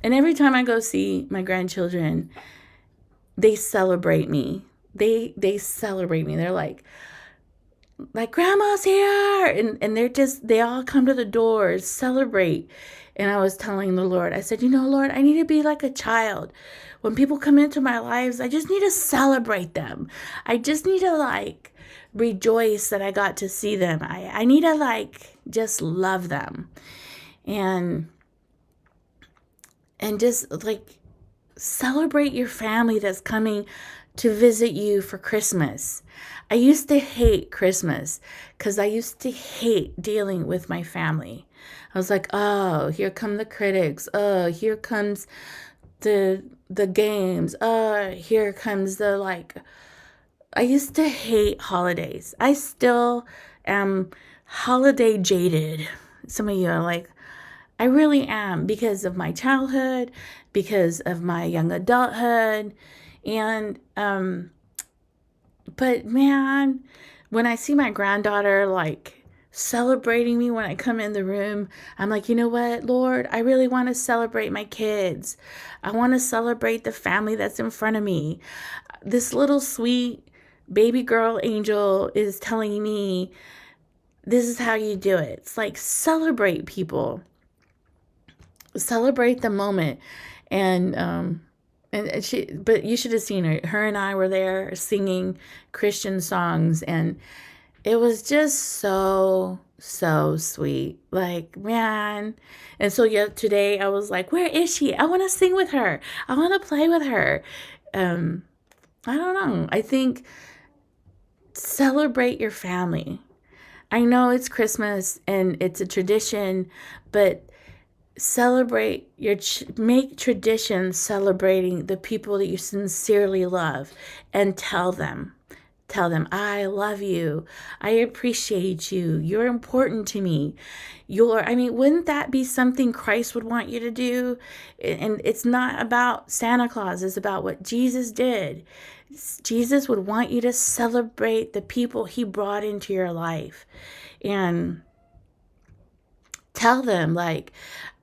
Speaker 1: every time I go see my grandchildren, they celebrate me. They celebrate me. They're like grandma's here. And they all come to the door, celebrate. And I was telling the Lord, I said, Lord, I need to be like a child. When people come into my lives, I just need to celebrate them. I just need to like rejoice that I got to see them. I need to like just love them. And just like celebrate your family that's coming to visit you for Christmas. I used to hate Christmas because I used to hate dealing with my family. I was like, oh, here come the critics. Oh, here comes the games. Oh, here comes the like. I used to hate holidays. I still am holiday jaded. Some of you are like, I really am, because of my childhood, because of my young adulthood. And, but man, when I see my granddaughter, like celebrating me when I come in the room, I'm like, you know what, Lord, I really want to celebrate my kids. I want to celebrate the family that's in front of me. This little sweet baby girl angel is telling me, this is how you do it. It's like, celebrate people. celebrate the moment. But you should have seen her. Her and I were there singing Christian songs, and it was just so, so sweet. Like, man. And so, yeah, today I was like, where is she? I want to sing with her. I want to play with her. I don't know. I think celebrate your family. I know it's Christmas and it's a tradition, but celebrate make traditions celebrating the people that you sincerely love, and tell them, I love you. I appreciate you. You're important to me. Wouldn't that be something Christ would want you to do? And it's not about Santa Claus. It's about what Jesus did. Jesus would want you to celebrate the people he brought into your life, and tell them, like,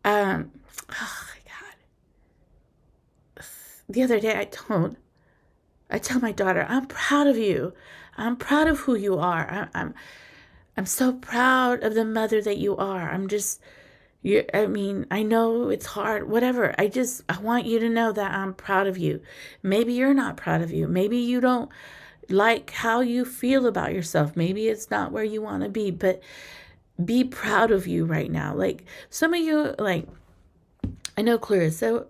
Speaker 1: oh my God. The other day I tell my daughter, I'm proud of you. I'm proud of who you are. I'm so proud of the mother that you are. I know it's hard, whatever. I want you to know that I'm proud of you. Maybe you're not proud of you. Maybe you don't like how you feel about yourself. Maybe it's not where you want to be, but be proud of you right now. Like, some of you, like, I know Clarissa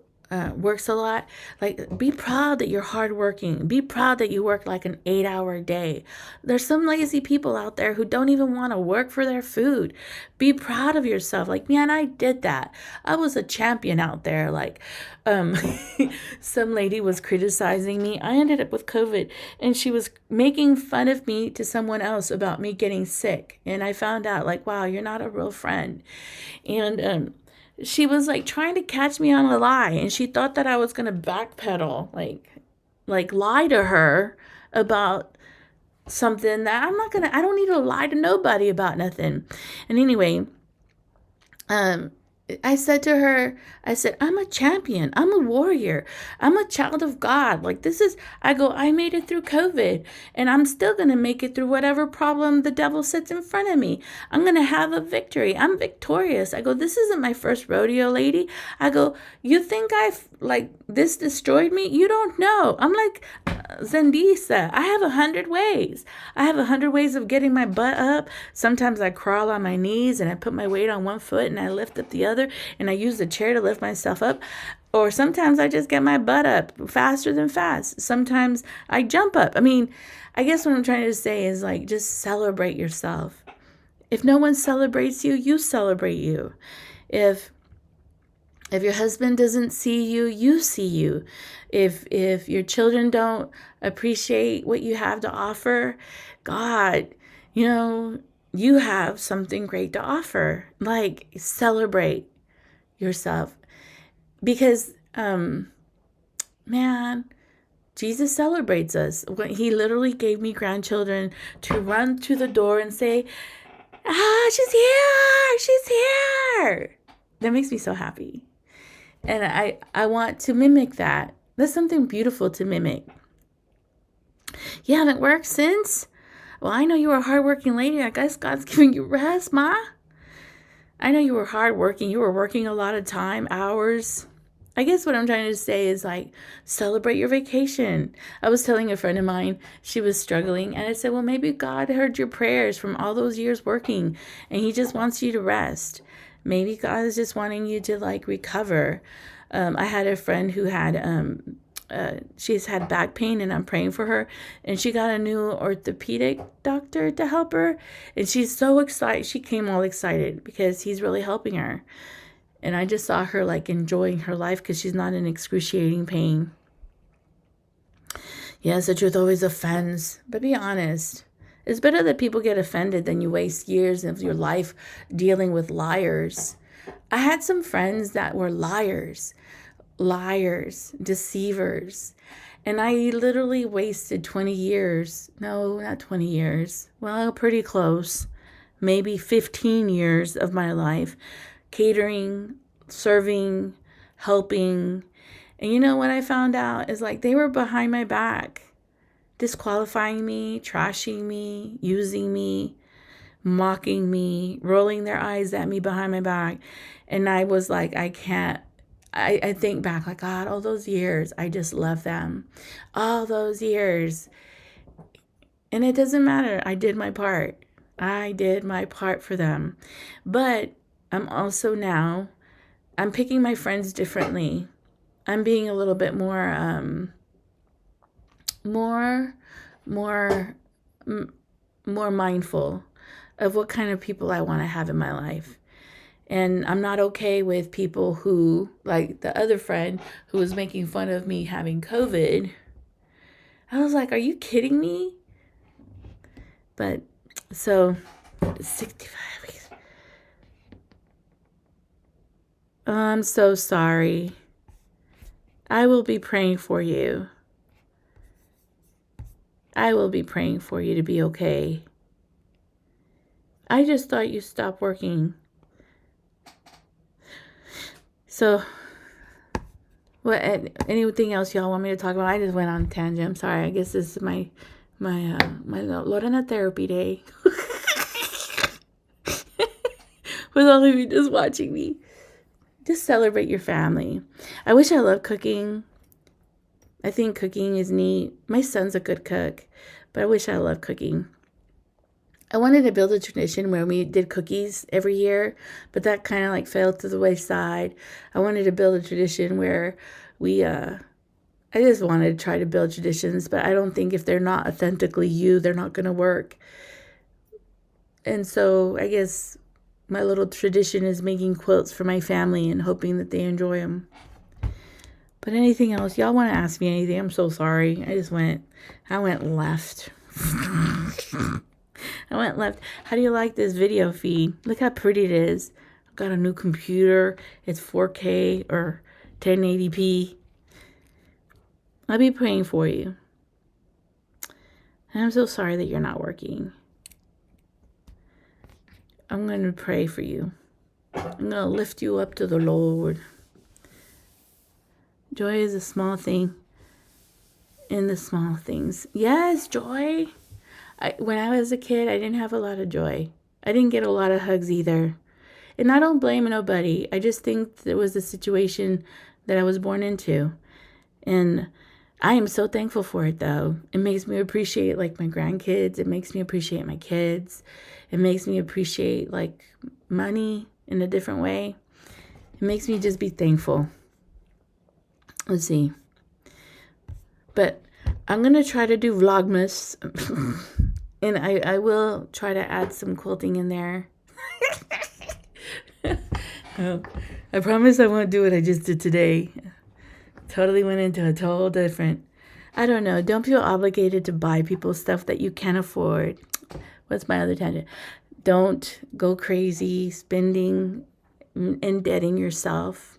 Speaker 1: works a lot. Like, be proud that you're hardworking. Be proud that you work like an 8-hour day. There's some lazy people out there who don't even want to work for their food. Be proud of yourself. Like, man, I did that. I was a champion out there. Like, some lady was criticizing me. I ended up with COVID, and she was making fun of me to someone else about me getting sick. And I found out, like, wow, you're not a real friend. And she was like trying to catch me on a lie, and she thought that I was going to backpedal, like lie to her about something that I don't need to lie to nobody about nothing. And anyway, I said to her, I'm a champion. I'm a warrior. I'm a child of God. Like, I made it through COVID, and I'm still going to make it through whatever problem the devil sits in front of me. I'm going to have a victory. I'm victorious. I go, this isn't my first rodeo, lady. I go, you think this destroyed me? You don't know. I'm like Zendisa. I have 100 ways. I have 100 ways of getting my butt up. Sometimes I crawl on my knees and I put my weight on one foot and I lift up the other, and I use the chair to lift myself up. Or sometimes I just get my butt up faster than fast. Sometimes I jump up. I guess what I'm trying to say is, like, just celebrate yourself. If no one celebrates you, you celebrate you. If your husband doesn't see you, you see you. If your children don't appreciate what you have to offer, God, you have something great to offer. Like, celebrate yourself. Because, man, Jesus celebrates us. When he literally gave me grandchildren to run to the door and say, she's here, she's here. That makes me so happy. And I want to mimic that. That's something beautiful to mimic. You haven't worked since? Well, I know you were a hardworking lady. I guess God's giving you rest, Ma. I know you were hardworking. You were working a lot of time, hours. I guess what I'm trying to say is, like, celebrate your vacation. I was telling a friend of mine, she was struggling, and I said, well, maybe God heard your prayers from all those years working, and he just wants you to rest. Maybe God is just wanting you to, like, recover. I had a friend who had, she's had back pain, and I'm praying for her. And she got a new orthopedic doctor to help her. And she's so excited. She came all excited because he's really helping her. And I just saw her, like, enjoying her life because she's not in excruciating pain. Yes, the truth always offends. But be honest. It's better that people get offended than you waste years of your life dealing with liars. I had some friends that were liars, deceivers. And I literally wasted 20 years. No, not 20 years. Well, pretty close. Maybe 15 years of my life catering, serving, helping. And you know what I found out is, like, they were behind my back, disqualifying me, trashing me, using me. mocking me, rolling their eyes at me behind my back. And I was like, I can't. I think back, like, God, all those years, I just love them. All those years. And it doesn't matter. I did my part. I did my part for them. But I'm also now, I'm picking my friends differently. I'm being a little bit more mindful of what kind of people I want to have in my life. And I'm not okay with people who, like the other friend who was making fun of me having COVID. I was like, are you kidding me? But so 65 weeks. I'm so sorry. I will be praying for you. I will be praying for you to be okay. I just thought you stopped working. So, what? Anything else y'all want me to talk about? I just went on a tangent. I'm sorry. I guess this is my Lorena therapy day. With all of you just watching me. Just celebrate your family. I wish I loved cooking. I think cooking is neat. My son's a good cook, but I wish I loved cooking. I wanted to build a tradition where we did cookies every year, but that kind of like fell to the wayside. I wanted to build a tradition where I just wanted to try to build traditions, but I don't think if they're not authentically you, they're not going to work. And so I guess my little tradition is making quilts for my family and hoping that they enjoy them. But anything else? Y'all want to ask me anything? I'm so sorry. I went left. I went left. How do you like this video feed? Look how pretty it is. I've got a new computer. It's 4K or 1080p. I'll be praying for you. And I'm so sorry that you're not working. I'm going to pray for you. I'm going to lift you up to the Lord. Joy is a small thing in the small things. Yes, joy. When I was a kid, I didn't have a lot of joy. I didn't get a lot of hugs either. And I don't blame nobody. I just think it was the situation that I was born into. And I am so thankful for it, though. It makes me appreciate, like, my grandkids. It makes me appreciate my kids. It makes me appreciate, like, money in a different way. It makes me just be thankful. Let's see. But I'm going to try to do Vlogmas. And I will try to add some quilting in there. I promise I won't do what I just did today. Totally went into a total different. I don't know. Don't feel obligated to buy people stuff that you can't afford. What's my other tangent? Don't go crazy spending, indebting yourself.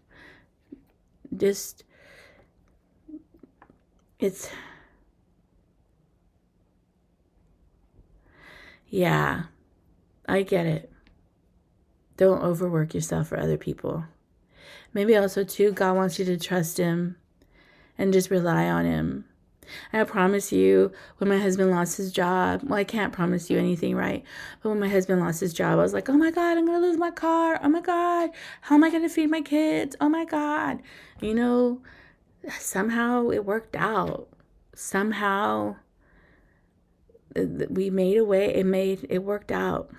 Speaker 1: Yeah, I get it. Don't overwork yourself for other people. Maybe also, too, God wants you to trust Him and just rely on Him. And I promise you, when my husband lost his job, well, I can't promise you anything, right? But when my husband lost his job, I was like, oh my God, I'm going to lose my car. Oh my God, how am I going to feed my kids? Oh my God. You know, somehow it worked out. Somehow we made a way. It worked out.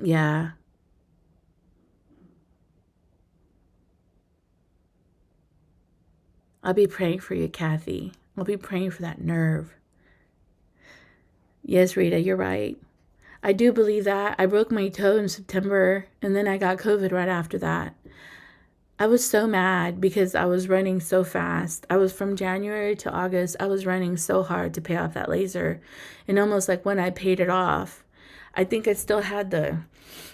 Speaker 1: Yeah. I'll be praying for you, Kathy. I'll be praying for that nerve. Yes, Rita, you're right. I do believe that. I broke my toe in September, and then I got COVID right after that. I was so mad because I was running so fast. I was from January to August. I was running so hard to pay off that laser. And almost like when I paid it off, I think I still had the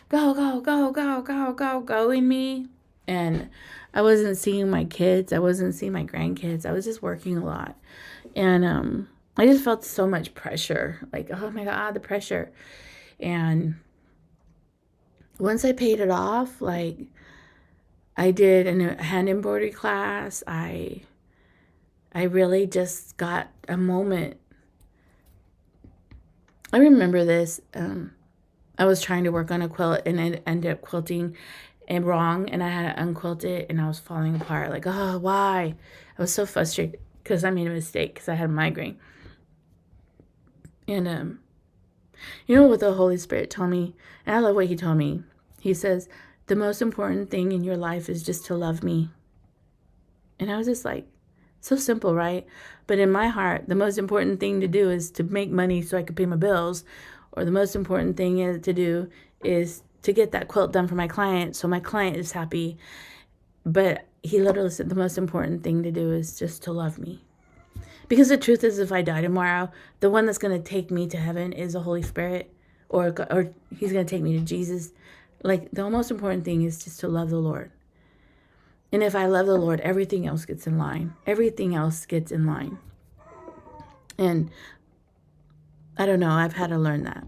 Speaker 1: go, go, go, go, go, go, go in me. And I wasn't seeing my kids. I wasn't seeing my grandkids. I was just working a lot. And I just felt so much pressure. Like, oh my God, the pressure. And once I paid it off, like, I did a hand embroidery class. I I really just got a moment. I remember this. I was trying to work on a quilt and I ended up quilting and wrong, and I had to unquilt it and I was falling apart. Like, oh, why? I was so frustrated because I made a mistake because I had a migraine. And you know what the Holy Spirit told me? And I love what he told me. He says, the most important thing in your life is just to love me. And I was just like, so simple, right? But in my heart, the most important thing to do is to make money so I could pay my bills. Or the most important thing to do is to get that quilt done for my client so my client is happy. But he literally said the most important thing to do is just to love me. Because the truth is, if I die tomorrow, the one that's going to take me to heaven is the Holy Spirit. Or he's going to take me to Jesus. Like, the most important thing is just to love the Lord. And if I love the Lord, everything else gets in line. Everything else gets in line. And I don't know, I've had to learn that.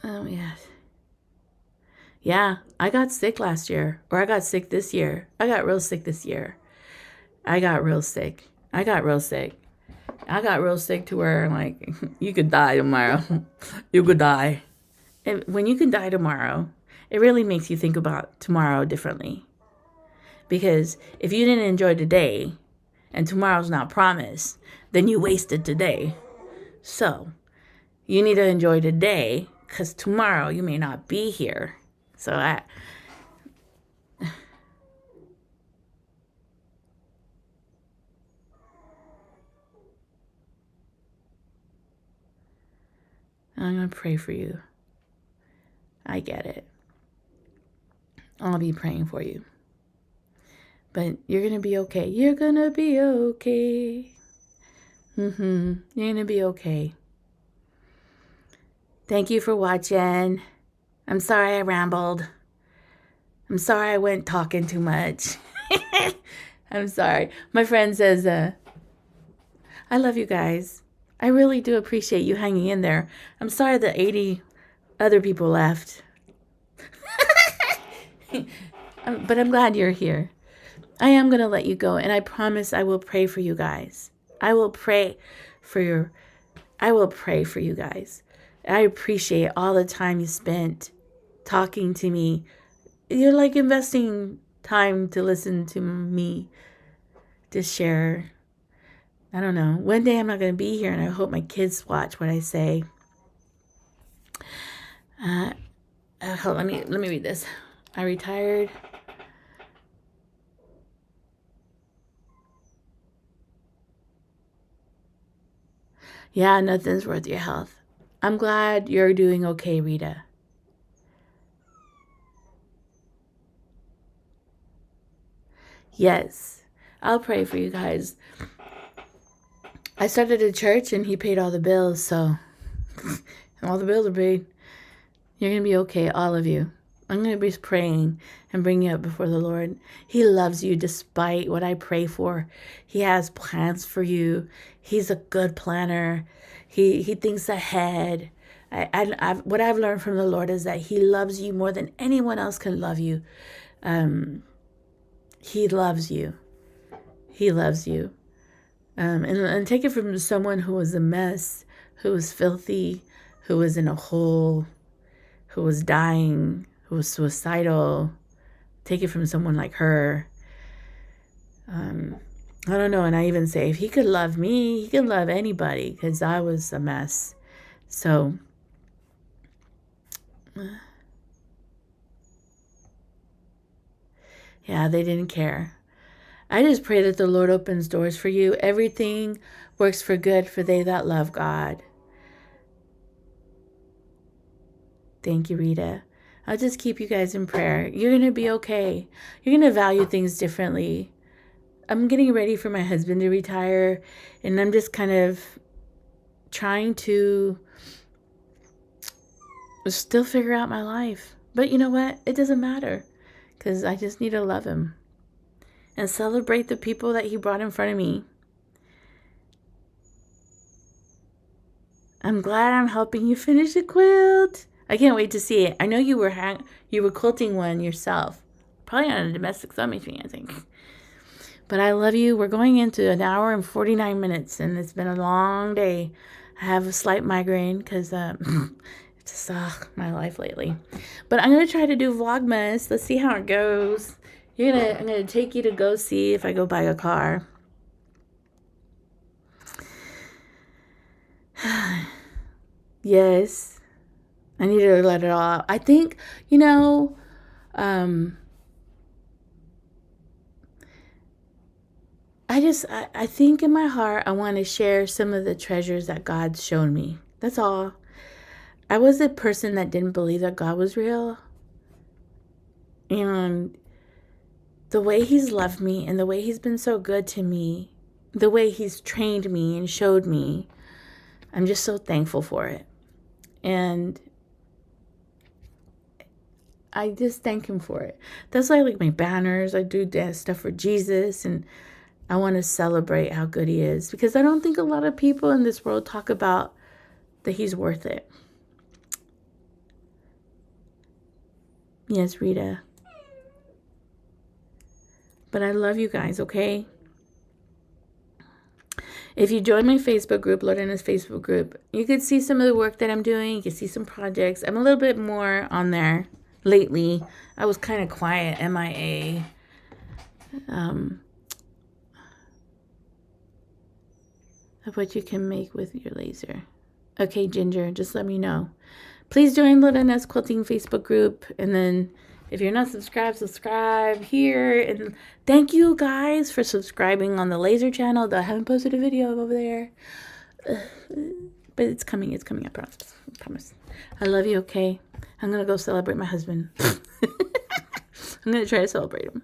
Speaker 1: Oh, yes. Yeah, I got sick last year. Or I got sick this year. I got real sick this year. I got real sick. I got real sick to where, like, you could die tomorrow. You could die. And when you can die tomorrow, it really makes you think about tomorrow differently. Because if you didn't enjoy today, and tomorrow's not promised, then you wasted today. So, you need to enjoy today, because tomorrow you may not be here. So, I'm going to pray for you. I get it. I'll be praying for you. But you're going to be okay. You're going to be okay. You're going to be okay. Thank you for watching. I'm sorry I rambled. I'm sorry I went talking too much. I'm sorry. My friend says, I love you guys. I really do appreciate you hanging in there. I'm sorry that 80 other people left. But I'm glad you're here. I am going to let you go, and I promise I will pray for you guys. I will pray for you guys. I appreciate all the time you spent talking to me. You're like investing time to listen to me, to share. I don't know. One day I'm not going to be here, and I hope my kids watch what I say. Hold on, let me read this. I retired. Yeah, nothing's worth your health. I'm glad you're doing okay, Rita. Yes, I'll pray for you guys. I started a church and he paid all the bills, so all the bills are paid. You're going to be okay, all of you. I'm going to be praying and bringing you up before the Lord. He loves you despite what I pray for. He has plans for you. He's a good planner. He thinks ahead. What I've learned from the Lord is that he loves you more than anyone else can love you. He loves you. He loves you. And take it from someone who was a mess, who was filthy, who was in a hole, who was dying, who was suicidal. Take it from someone like her. I don't know. And I even say, if he could love me, he can love anybody, because I was a mess. So, yeah, they didn't care. I just pray that the Lord opens doors for you. Everything works for good for they that love God. Thank you, Rita. I'll just keep you guys in prayer. You're going to be okay. You're going to value things differently. I'm getting ready for my husband to retire, and I'm just kind of trying to still figure out my life. But you know what? It doesn't matter, because I just need to love him and celebrate the people that he brought in front of me. I'm glad I'm helping you finish the quilt. I can't wait to see it. I know you were quilting one yourself, probably on a domestic sewing machine, I think. But I love you. We're going into an hour and 49 minutes, and it's been a long day. I have a slight migraine because it's just my life lately. But I'm going to try to do Vlogmas. Let's see how it goes. I'm gonna take you to go see if I go buy a car. Yes, I need to let it all out. I think, I think in my heart I want to share some of the treasures that God's shown me. That's all. I was a person that didn't believe that God was real, and the way He's loved me and the way He's been so good to me, the way He's trained me and showed me, I'm just so thankful for it. And I just thank Him for it. That's why I like my banners. I do that stuff for Jesus, and I want to celebrate how good He is, because I don't think a lot of people in this world talk about that He's worth it. Yes, Rita. But I love you guys, okay? If you join my Facebook group, Lorena's Facebook group, you could see some of the work that I'm doing. You can see some projects. I'm a little bit more on there lately. I was kind of quiet, MIA. Of what you can make with your laser. Okay, Ginger, just let me know. Please join Lorena's Quilting Facebook group. And then if you're not subscribed, subscribe here. And thank you guys for subscribing on the laser channel. I haven't posted a video over there. But it's coming. It's coming, I promise. I promise. I love you, okay? I'm going to go celebrate my husband. I'm going to try to celebrate him.